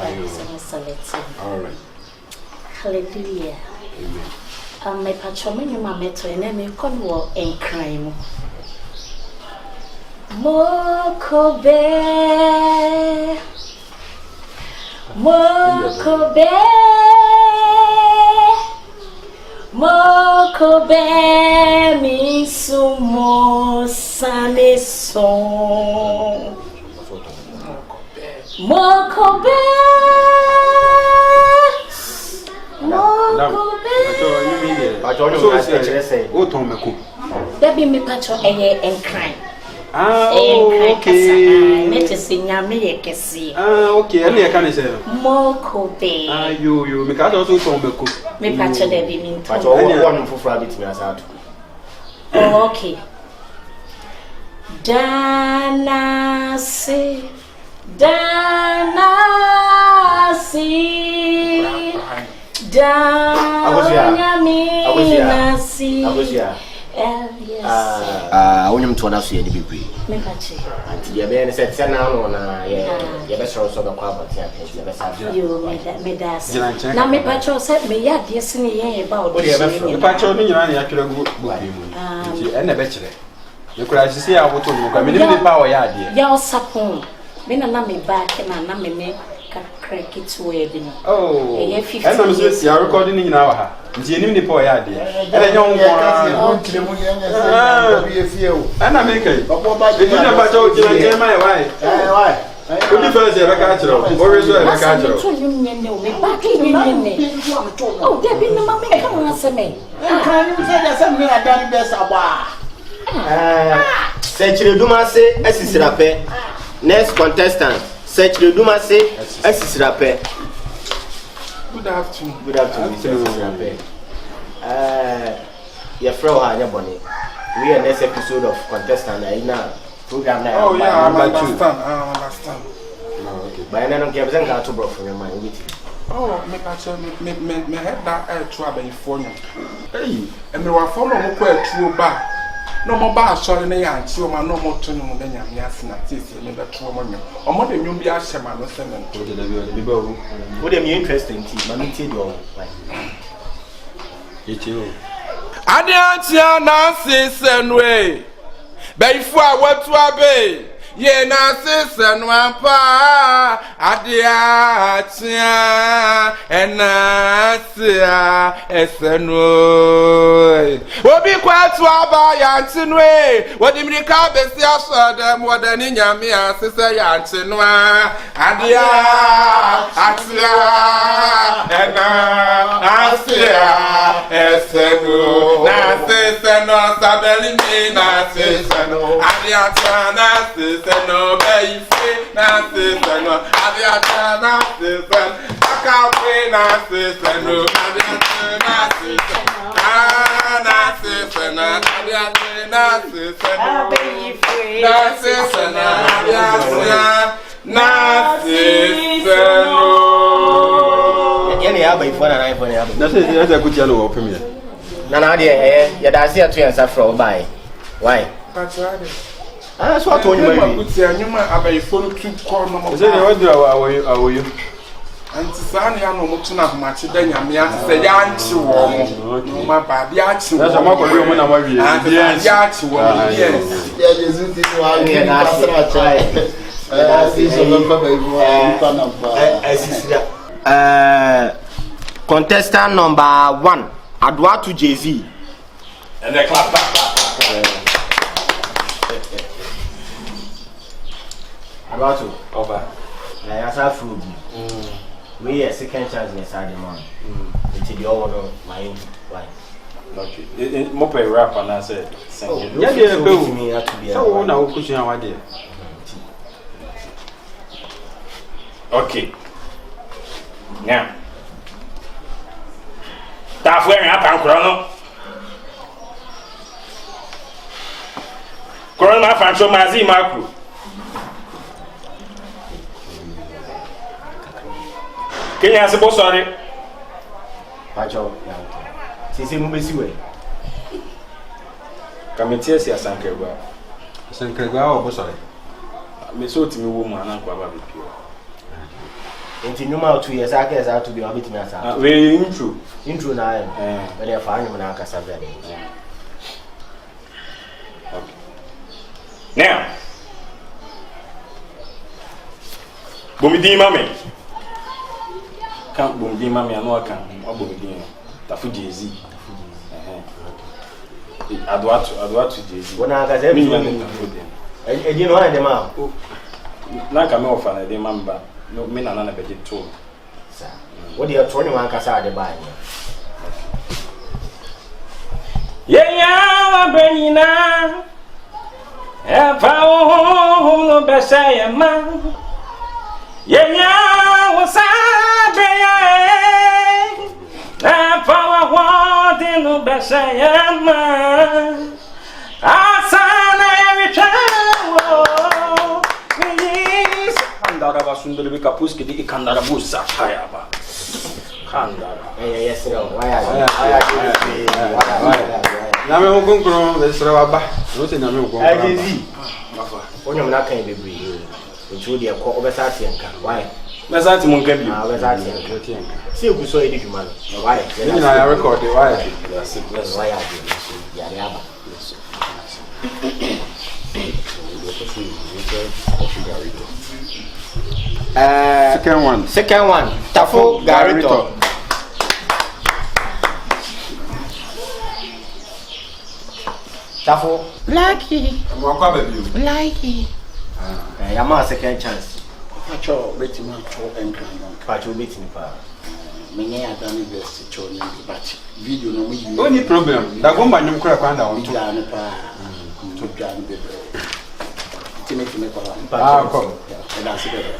right. Hallelujah. Amen. My patron, my meto, and me come walk and crime. Mokobe, mi sumo saneso. Mokobe. Baby, me patro and crime. Okay. Let us sing a me kesi. Okay. And I can say. Mokobe. You because also from Meko. Me patro de be mean. One for rabbit me as out. Okay. Danasi. Yes. Wonim to na so ye de bebre. Me pache. Anti ye be ne set na no na ye be so so be kwa aboti apenti ye be sa. Yo me das. Na me pache set me ya de sine ye ba o de. Me pache no nyina na ya twere gu mu. Nti ene be kire. Me kura sisi ya woto no kwa me ni pa o ya de. Ya o sapon. Me na me ba ke na me ne crack it way bi no. Oh. E 50. Ena me sisi ya recording ni nyina wa ha. Nti enim ni pa o ya de. Ena nya wo kwa. Ana me kai. Be ni na pache o kira ke mai wai. Why? Odi first ye beka chiro. O rezo ye beka chiro. To you nyenne o me ba ke nyenne. Oh, there be no mama come on say me. Kan you say that some me adan best aba. Sechire Dumase asisirape. Next contestant, Sechire Dumase asisirape. Good afternoon. Good afternoon, Sechire. Your friend ha boni. We are next episode of contestant na program na. Oh yeah, I understand. Oh, okay. But I don't get that to bro from your mind with. Oh, me pacho me head that to abeyfo nyam. Hey, e me wa fo no mo ko atuo ba. No mo ba asori na ya anti o ma no mo to no mo da nyam ya sina tisi me da to mo nyam. O mo de nyum bi a hye ma no semen. O de bi ba ru. Wo dem interesting ti, ma me ti do. Yechiro. Ade antia na senwe. Beyfo a watu abe. Ye na sisen wampa adia tia enasia esenu obi kwatu aba yantinwe wodi mrika besi asodem wodani nyame asise yantinwa adia atia enasia esenu na sisenu sabeli mi na sisenu adia tia na no baby na sister no aviata na sister akawe na sister no aviata na sister na sister na aviata na sister no na sister na aviata na sister no Yene ya ba ifo na ifo ya ba Na say ya ku tia no wo premier na de ya da se atu yan sa from buy why so what you mean? Put your new abeyfo to call no more. Say what do awoyo Anti san ya no mutu na machi da nyame ase ya anchi wo mo ma ba bi achi wo. Na so makodo mo na ma wie. Yes. Ya achi wo. Yes. Ya Jesus this one can pasra try. Contestant number 1 Adwa to Jay-Z. And the clap. About to Over. I have food. We are second chance in the man. Until the other one, my wife. Okay. Mo pe rap and I said sing. Ya de be o me to be. So wo na wo kusu an wa de. Okay. Now. Ta fue en apa nkoro. Corona fancho mazi makru. Kenya se bo sorry. Pacho. Sisi mu besi we. Kameti esi asankegwa. Asankegwa o bo sorry. Me so timi wo mu anan kwa ba bepio. Enti nyuma 2 years aka esa to be obetimi asa. We intro na but they fa anyum na aka sabe. Okay. Now. Bomidi mame. Kan bomidi mame anu aka. Obomidi. Tafu Jay-Z. Adwa to Jay-Z. Wona aka ze bi. Eji no na dem a. Na ka me ofa na dem mamba. No me na na beje to. Sa. What do you turn one kasa de buy? Ya benina. E fa o no besaya ma. Ya o sabe ya. E fa o de no besaya ma. Asana ya chawo. Kandara basundele be kapus ke di kandara busa haya ba. Kandara. Yes no. Why Na me nkonkron be sere wa ba. No se na me nkonkron. Agency. Onye mna kan bebre. Ntu de ko obesate enka. Why? Mesati mun kabi. Obesate enka. See you so edit man. Why? Ni na ya record why? Yes, why are you? Ya ya ba. Second one. Tafo Garito. Tafo. Likeee. Mwakwa baby. Likeee. Yama second chance. Pacho beti man cho enka. Pacho beti ni pa. Menye adani best cho ni but video no mu yi. Only problem. Da gomba nyum kura kwanda won. Video no pa. To dwan bebe. Time kwa. Ah, ko. Ela se bebe.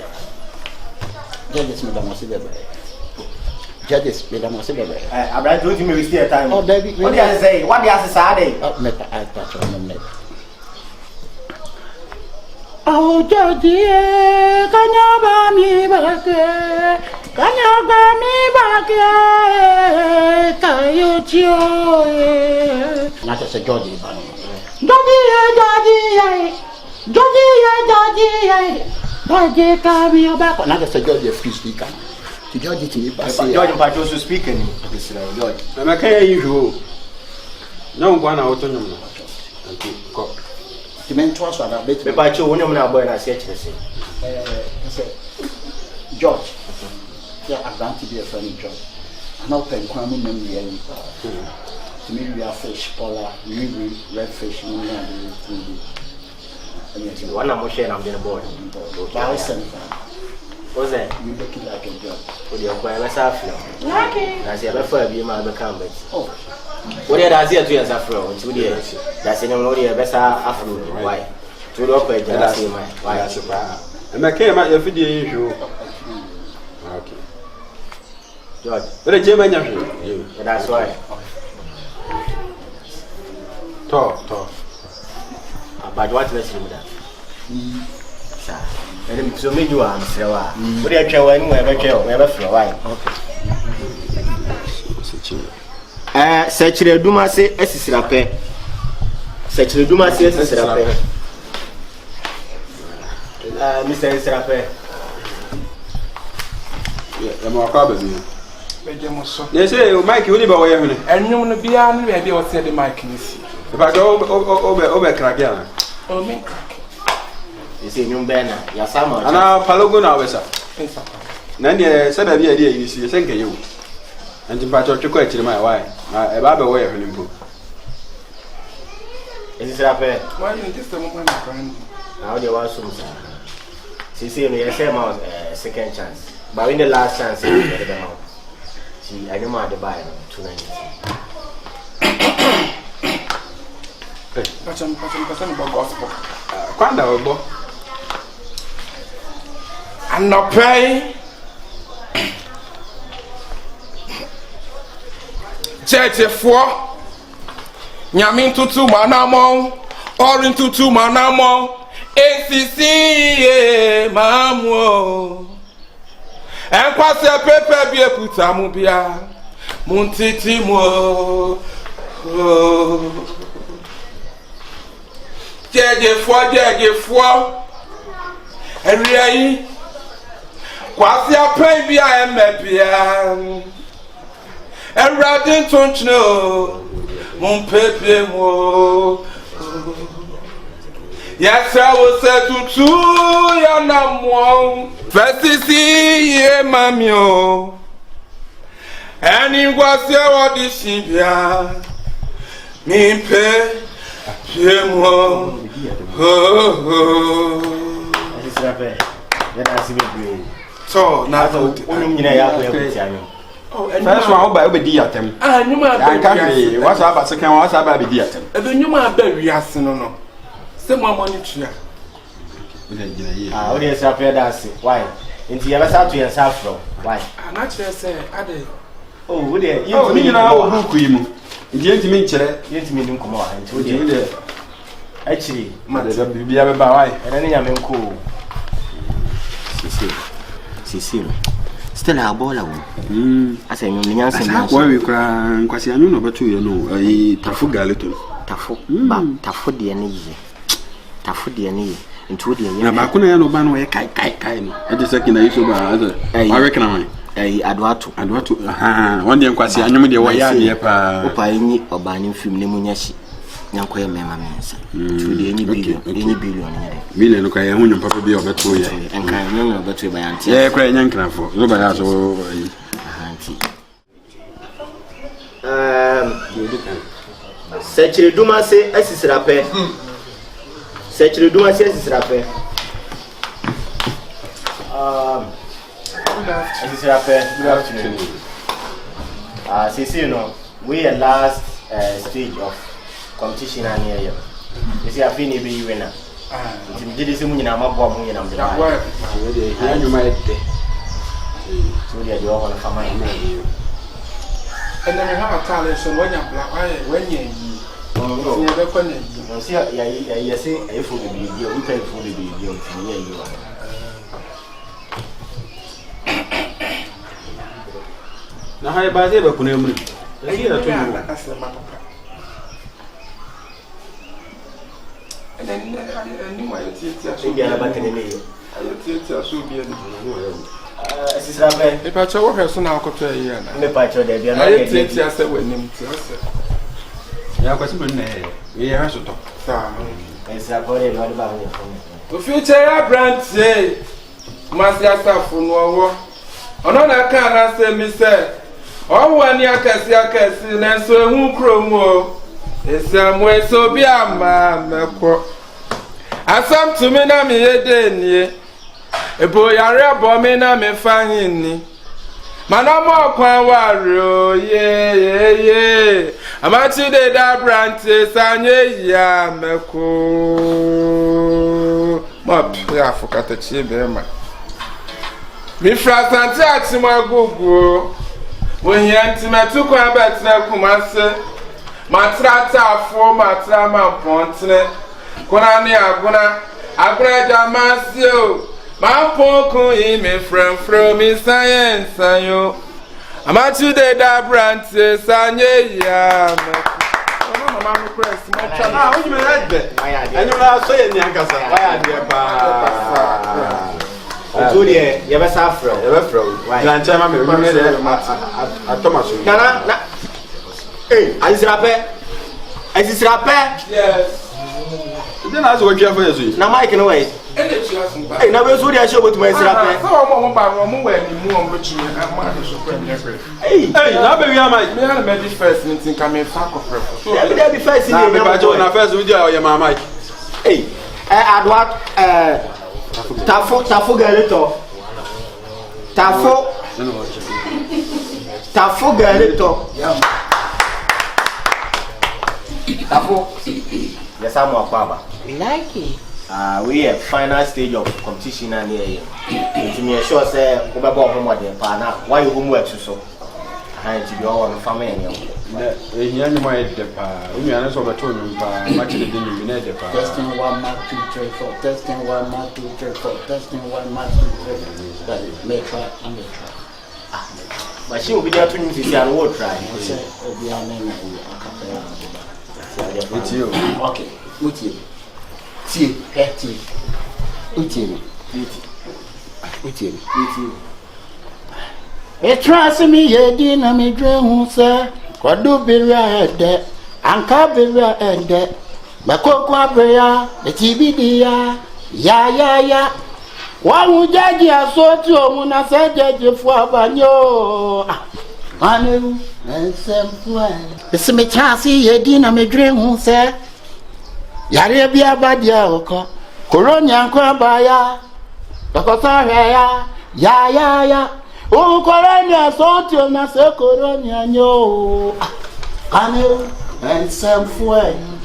Judges me da mo se bebe. Judges me da mo se bebe. Abra don't me waste your time. Oh, baby. What do you say? What do you say? Oh, me I touch on me. Oh, Judge, kanyaba mi bake. Kanyaba mi bake. Kayochio. Na se Judge ba. Judge kami obako. Na se Judge free speaker. The Judge ti mi pass. Judge Pacho so speak ni. Judge. Na me kan yi hwo. Na ngwa na woto nyum no. Anti ko. Ti men to so da bet. Me Pacho wonyo na boy na se chire se. George. Yeah, advantage be a friend George. And now pen kwa mu nem really. To me we are fish polar, we red fish no na the TV. One am share am the board. Ba sen. What's that? You looking like a George. What you kwa we sa afro. Likeee. Na se be fa bi ma be kan be. Oh. What you da se to yes afro. Nti we da se no we be sa afro. Why? To do kwa jara se mai. Why? Ya se pa. Me kan ma ya fidie yi hwo. Okay. George. Bere je ma nya hwe. That's why. To. But what let's do that? Sir. And so me do am say wa. What you try when we be flow why? Okay. Search duma se esisira pe. Search duma se esisira pe. Mr. Esirape. Ya mwakwa baby. Bejemo so. Ye say o mic woni ba wo ye hune. Enwum no bia no be o say the mic ni si. Ba do o crack ya. O me crack. You say nyum bena ya sama. Ana palogo na obesa. Pensa. Na ne se da bia de yi si se nke ye wo. Anti pa cho tweko akiri mai why? Na e ba be wo ye hune mpo. Esirape. Why you just the moment na kan. Now they want some. See me say my second chance. But in the last chance I get them out. See I know the buy 290. Pacham Borga gospel. Kwanda obo. Anopay Church for Nyamin tutu manamo Orin tutu manamo ACC mamu Enkwase pepe bi eputa mu bia Muntiti mo Jeje fo Eriyi Kwase apen bia emebia Erade tonchno Mun pepe mo Yes, I will say to ya namwon. First see ye mamio. Any was your audition bia. Me pe mo. So na Onum nyina ya ko ya. Oh, First one oba obedi atem. Ah, nyuma Ya kan what's about second one what's about bedi atem. Ebe nyuma ba wiase no. Se mo amoni tua. What is up here dance? Why? Into your side to yourself from. Why? Na chere say ade. Oh, what there? You mean na o buku yi mu. Ndi ntimi nkyere. Yentimi nim komo ha. Nti wo there. Actually, Ma de bibia be ba why? Ena nya menko. Sisi. still a baller. I say, you know, why we cry, because I know about you know, I tafu galito. Tafu, tafu the energy. Tafu the energy. Into the year. Now, I couldn't know ban where kai. I just second I used to I reckon I Adwatu. One day, Quasi, I know the way I am. Opaini or banning film Nemunyashi. Yankoya Mamma Mensa. To the any billion. Okay, I won't probably be over 2 years. And can know better by Auntie. Yeah, crying young for nobody else. Search the Duma say, as is rapper. Search the Duma says is rapper. As is rapper, good afternoon. Since you know, we are last stage of competition and here. You see, I feel you winner. Did this in a mob bomb in the work? You might so they are all on the and then you have a talent, so when you're black, when you never see, I say, I fool the video, we pay for the video. Here you are. Now, I buy the Kunemi. I hear that. And then I knew my teacher should be about the name. If I show her son, I'll go to a year. The patcher, they are not with him. Yeah, what's my name? We have to talk. It's a body about the future brand say, Master from war. Another can I say, Mister. Oh, 1 year, Cassia, and so who crow. It's some way so be a man. I some to me, na me a boy, I rebel me, na me finding. Manamo Quan Wario, yeah. I'm actually that branches and yeah, Meko. Mop, I forgot the chip, man. Me frat and taxi my go. When you enter my 2 combat, now come and say. Matrata for Matrama Ponte. Konani Aguna Jamasio. My poko in me from me science. I'm at you the da branches and yeah. Mamma Crest, my child. How you like that? And you are saying, Yankasa. Julia, you have a saffron. Grandchama, Thomas. Hey, is rapper? Is rapper? Yes. Then I was working for you. Now, Mike, no way. Hey, now we're sorry I show with my rapper. Hey, now baby, I might be first meeting coming back of her. Let me be first in the first video, your mamma. Hey, I what? Tafu Galito. Tafu Galito. Tafu. Yes, I'm a baba. Likeee. We have final stage of competition and here. To me, sure say, homework there, partner. Why you homework so? And to be all on the family. You might the you are also told you much the dinner in the testing 1 mark 2 3 4 testing 1 mark 2 3 4 testing 1 mark 2 3 4 let's try and let's try. But she will be there to me to see and we'll try. It's you. Okay, with you. See, petty. With you. It tries me, ye dinner, me dream, sir. What do be right there? And can't be right there. Makokwa prayer, the TBD, ya. One would judge ya so to when I said judge for Banyo. Manu and some friend. The same chance ye dinner, me dream, sir. Yarabia Badia, Coronia Crabaya, Bakotaya, ya. Oh, Coronia, so to Nasa Coronia, no. Anu and some friend.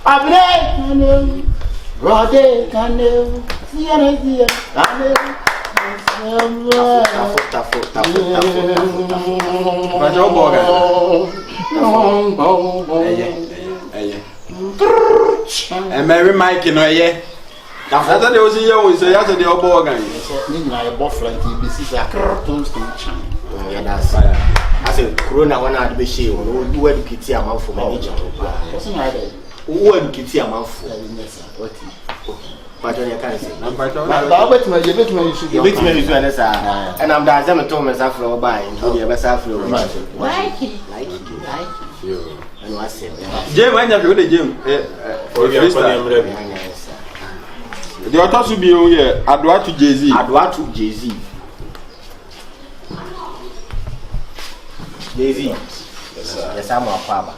Abre, Rode, Canu, Siena, Anu, But no Borga. And Mary Mike, you know, yeah. After they was here, we say, after the Borga. I bought flight, this is a close to China. Yeah, that's I said, Corona one had to be sure. Who had Kitty amount for manager? Who had Kitty amount for? What? But I can't say. But my and I'm the Thomas after buying. The best after Likeee. And what's it? Jim, I never go to Jim. The author should be here. Adwa to Jay-Z. Adwa to Jay-Z. Jay-Z. Yes, I'm a father.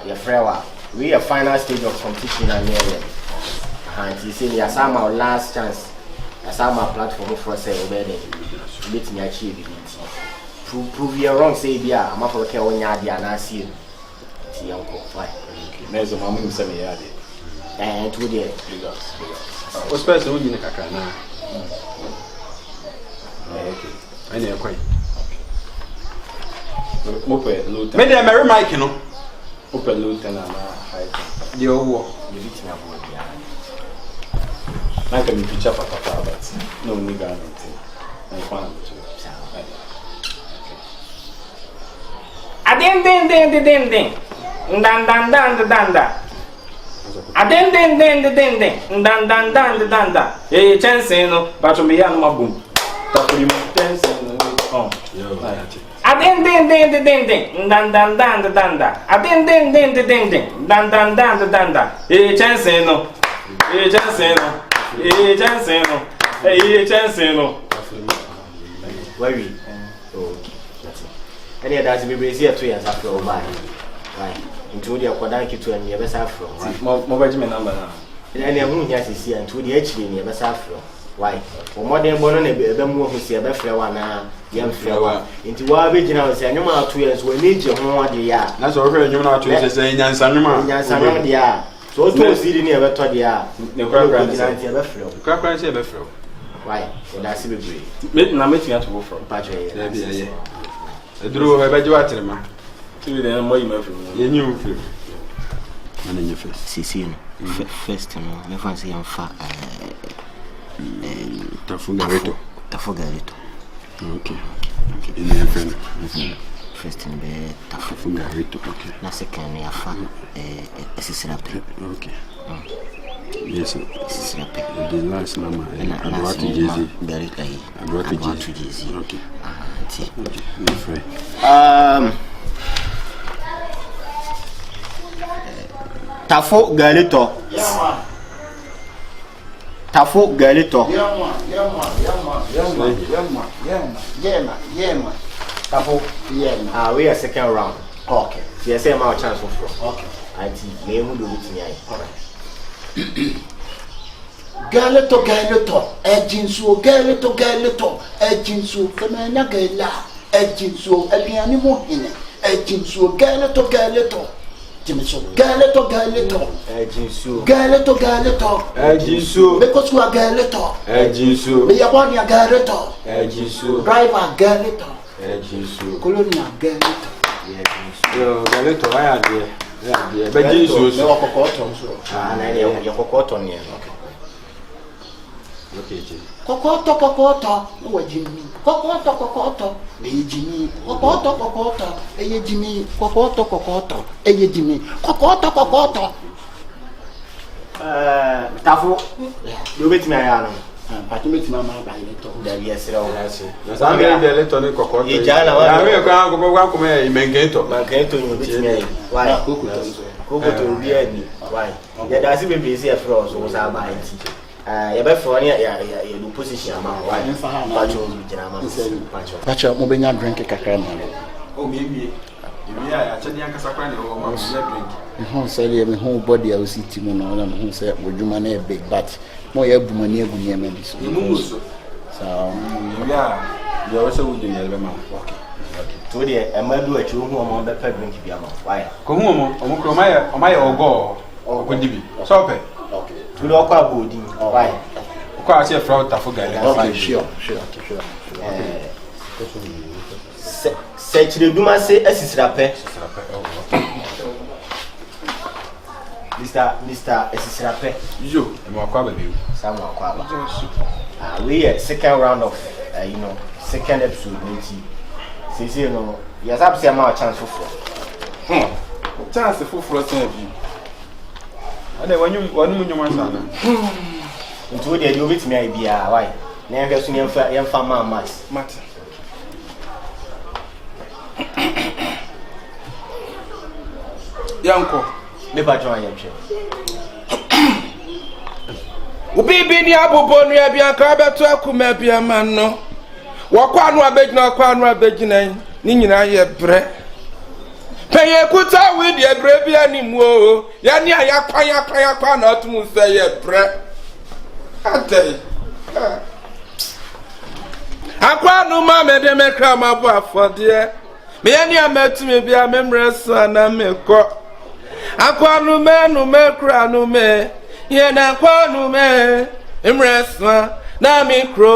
Your friend, we are final stage of competition and here. And he said, yes, I'm our last chance. Yes, I'm our platform for sale. Let me achieve it. Prove you're wrong, say, yeah, I'm up okay when you're and I see you. See, uncle, why? There's a moment 7 years. And 2 days. What's special in the Kaka now? I know quite. Maybe I'm very Mike, you know. Open Lieutenant, the old war. You beat me up. I can be picture for Papa, but no nigga. I found it. A ding. Danda. A ding. Danda. Eh, chance no, but to be a boom. Tapuri chance no. A ding. Danda. A ding. Danda. Eh, chance no. Where we? Any of that's be here 2 years after all by. Right. Into the Kodanki to and never suffer. Mobile number now. And the moon has is here and to the HD never suffer. Why? For more than 1 and a more who see a better one now, young flower. Into what original say, no more 2 years will need your home the year. That's already you know to say, Yansan, the year. So, no seeding never told the year. No crap, why? That's a great. Now make you have to go from Patrick. I drew a bad water, man. To the more you knew. And then your first, you know, never see him fat. Tafugarito. Okay. In the friend. First in bed, Tafugarito. Okay. Now, second, you fat. Okay. Yes, the last number. I want to Jay-Z. I want to Jay-Z. Okay. Tafo Galito. Tafo, we are second round. Okay. So you say my chance for. Okay. I think me who do it me. Alright. Galito, Ejinsu, Galito, Ejinsu, Femana Gala, Ejinsu, Elianimo in it, Ejinsu, Galito, Jimiso, Galito, Ejinsu, because you are Galito, Ejinsu, we are one your Galito, Ejinsu, driver Galito, Ejinsu, Colonia Galito, Galito, I had there. Yeah, but Jesus, no cotton, and your cotton, yeah. Okay, Cocoto, no Jimmy, Cocoto, Jimmy, Cocoto, Jimmy, Cocoto, Jimmy, Cocoto. Tafo, you bet me, I am. But you meet my mother by little. Yes, I'm going to let on the cocoa. I'm going to come in Mangato. You bet me. Why? Cocoa to be any. Why? Yeah, that's even busy for us, was our mind. You for any position among why? Patch up, moving out drink a cacana. Oh, maybe. Yeah, actually, I can't who said my whole body I was eating on and who said, would you man a big but more near so, yeah, you also would do okay. Today, I might do a true home that drink if you are why? Come home, or my or could be so pay. Okay. To the aqua body, why? Quite a fraud, I forgot. Okay, sure. Say to the Duma say, as is rapper. Mr. Esisrape. Yo, I'm a crab baby. Someone crab. We are second round of second episode. Since you know, yes, I've seen my chance for Chance for frosting. And then when you want to into the you with me, be why? Never seen your farmer matter. Yanko, never join your chair. Ubibi ni abobo ni abianka beto akuma abiama no. Wakwa anu abegina kwa anu abegina ni nyina ye bre. Peye kuta we de bre bia ni mu o. Ya ni ayakwa na otumu se ye bre. Ate. Akwa anu ma me de mekra ma bo afode. Me ya ni amatumi bia memre so na mekọ. Akwa anu me kra anu me. Ye na kwa anu me. Emre so na mikro.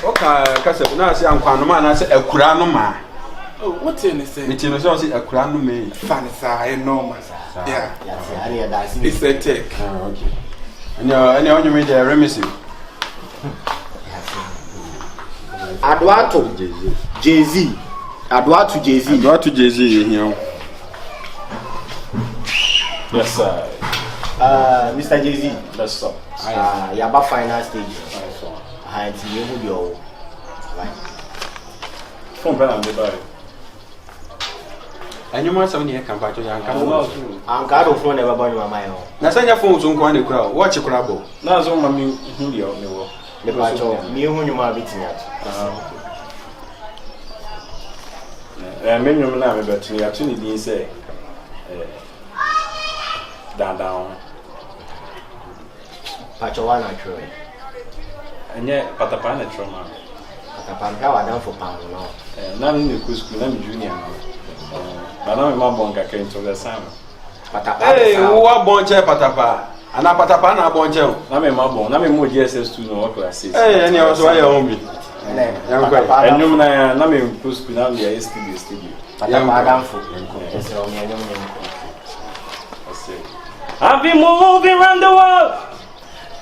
Okay, kasa na say ankwano ma na say akura no ma. Oh, what you say? Me tino say akura no me. Fan say normal. Yeah. It's a take. Okay. And you me there remisi. Adwato Jay-Z. Adwato Jay-Z here. Yes, sir. Mr. Jay-Z. That's so. Yaba final stage. And you will be all right. From Vandam, the And you must have any campaign to Yanka. I'm glad of one never born my own. Now send your phone to one the crowd. Watch a crab. now so mami Julio me wo. The pacho, me who you are beating at. Me nyum na me betu ya tu ni din say down. Pacho one I try. Enye patapa na trauma. Patapa wa down for pound no. Na me ku school na me junior no. Ba na me ma bonga ke into the same. Patapa. Hey, who are bonche patapa? And a patapa na bonche. Na me ma bon, na me mo GSS2 no class 6. Hey, and you also are your home. Enum na me ku school na me studio. Patapa down for. I've been moving around the world,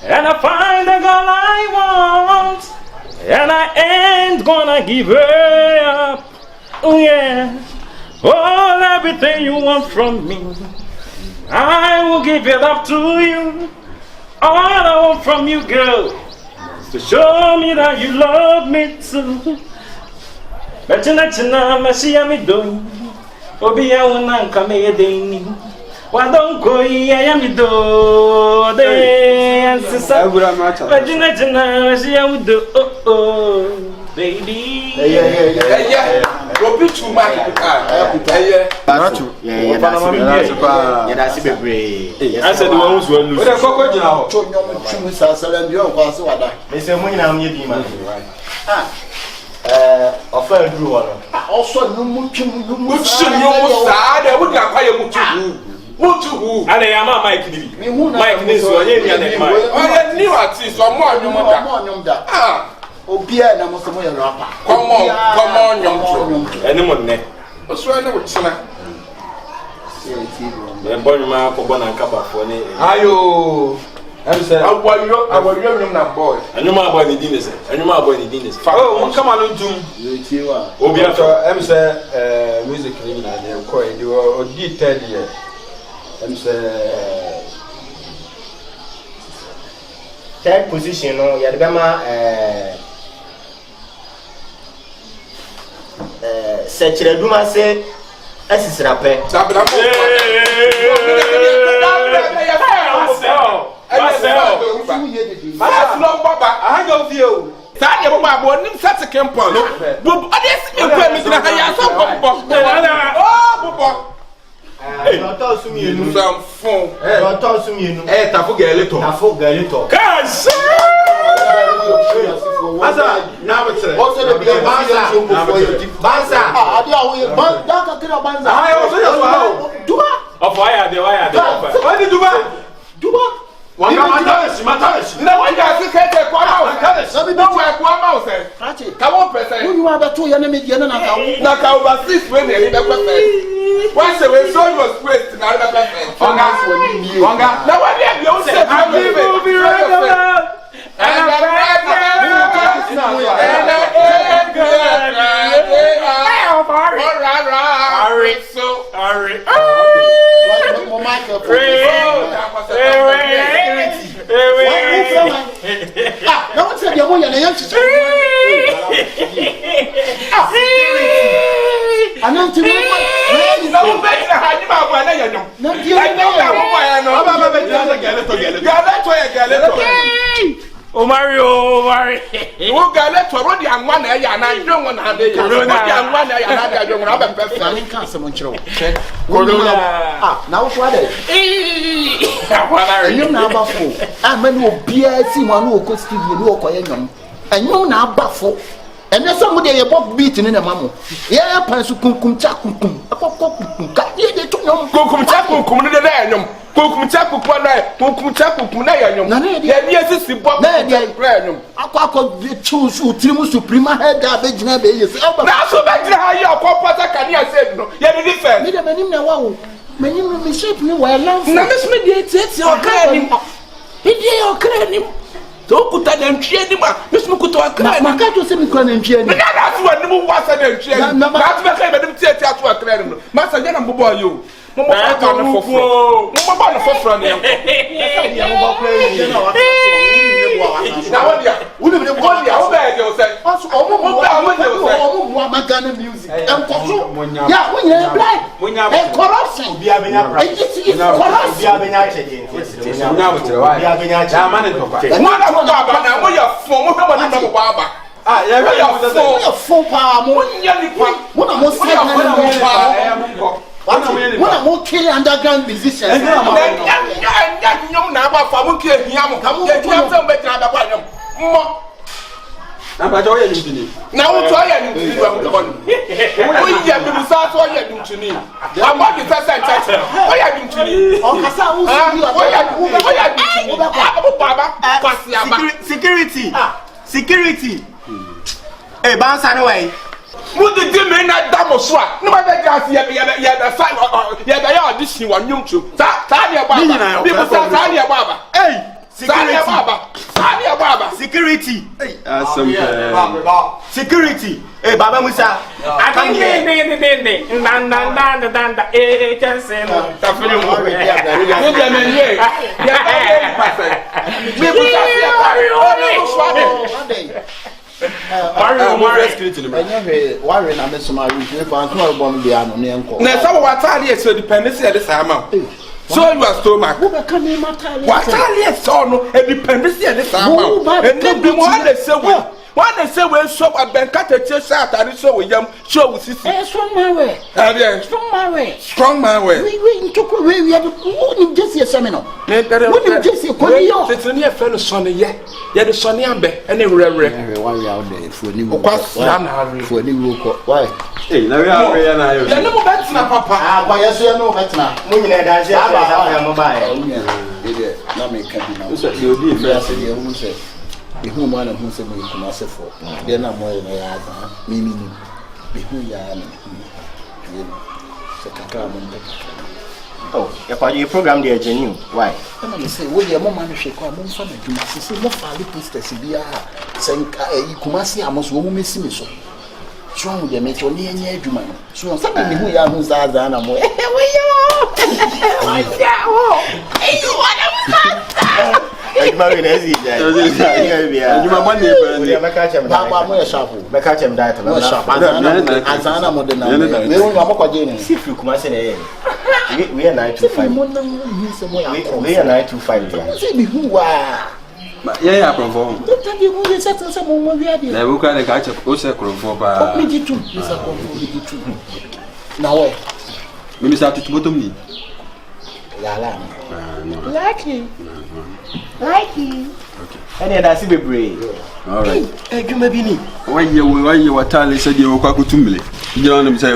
and I find the girl I want, and I ain't gonna give her up. Oh yeah, everything you want from me, I will give it up to you. All I want from you, girl, is to show me that you love me too. But you know, me doing, Obi, I wanna come here. Why don't go? I am do the answer. But you know, she am do baby. Yeah. Go be too much. That's brave. I said the ones who lose. What a cocoa now. Offer drew one. Also, no much. Who? And I am a Mike Lee. Mike Lee, so I am new artist, or more, you mother. Obia, and I'm also a rapper. Come on, young children. anyone ne. What's wrong with Sana? The boy man for one and cover for any. Ayo. I'm saying, I want you, young boy. And you my boy, the dinners, and you my boy, the dinners. oh, come on, do. Obia, I'm saying, music, and quite you are detailed here. I'm saying, third position, no, Yadgama, Search the Duma say, as is rapper. I go feel. Tanya Baba, one such a camp. But I didn't see you coming to the house. Oh, Don't toss me, you some phone. don't toss me, you Tafu Galito. Tafu Galito. gosh. Now it's Also, the Banza. I Of why are they? Why did you buy? Duba. Wanga matalish. Na wanga sikete kwa matalish. Na wa kwa mause. Ka wo pese. Who you are to your name again na ka. Na ka overseas when they be pese. Once we so was waste na be pese. Wanga. Na wa dey be o say be right. Oh Mario, who got let to run and one area and I don't want to have it. I don't have a person. I can't summon you. Now what is you now baffle? I'm a new BIC one who could still be local and you now baffle. And there's somebody a pop beating in a mamma. Yeah, Pansu cum chakum, a pop got you to know. Cum chakum, come to the land. Kum chapu kunaya nyom. Yes, is the pop. I choose who Trimu Suprema had a big name. Now, so back to how your papa can you say no? You didn't defend. Need a man in the wall. Many me shape me well. Now, Miss Mediates your credit. Your credit. Don't put them cheering. Miss Mukuto, I can't see me crying cheering. That's what you was and cheering. Not them take to a credit. Master General Boy, you. Mama for front. When I'm okay underground musicians, and you now for kill him. Come better. Now, try and do we have been south or you do to me. I'm not the first time. Why are you to me? Security. Hey, bounce away. What did you mean that Damoswa? No matter just the side or this one, you too. Sadia Baba, people Sadia Baba. Hey, Sadia Baba, security. Security. Hey, Baba Musa. I can't Warren and Miss Marie, if I'm not born the animal. Now, some what I hear so dependency at this amount. So you are stomach. What I hear so a dependency at this amount. And then the one they say, well, one they say, well, so a NKATE3 out and so we show with this. Strong my way. Strong my way. We took away. We had just a seminar. Just it's near fellow Sonny yet. Yet the Sonny Ambe and every why we out there for new why? Hey, now we are very nice. I know that's not papa. Why yes, you know better now. When you dance, I am mobile. Not make you did first. You say, the woman who said we come as for. Then I'm more than I have. Meaning, who you are. Oh, your program there genuine. Why? I say, well, your mom shake one from the Juma. She said, no, Fali Pistes, you come see, I must miss me so. Strong with the metro near Juma. So, something who you are who's that animal. Here we are. Hey, you want to I'm going to catch him. I'm catch him that. I'm sharp. I'm more than we are 925. We are 925. Yeah, from don't tell you who is setting someone we are there. Never can catch up. Also, for me too. Now, where? We start to bottom me. Likeee. And then I see the brain. All right. Hey, you may be me. Why you were telling said you were quite good to me. You don't say,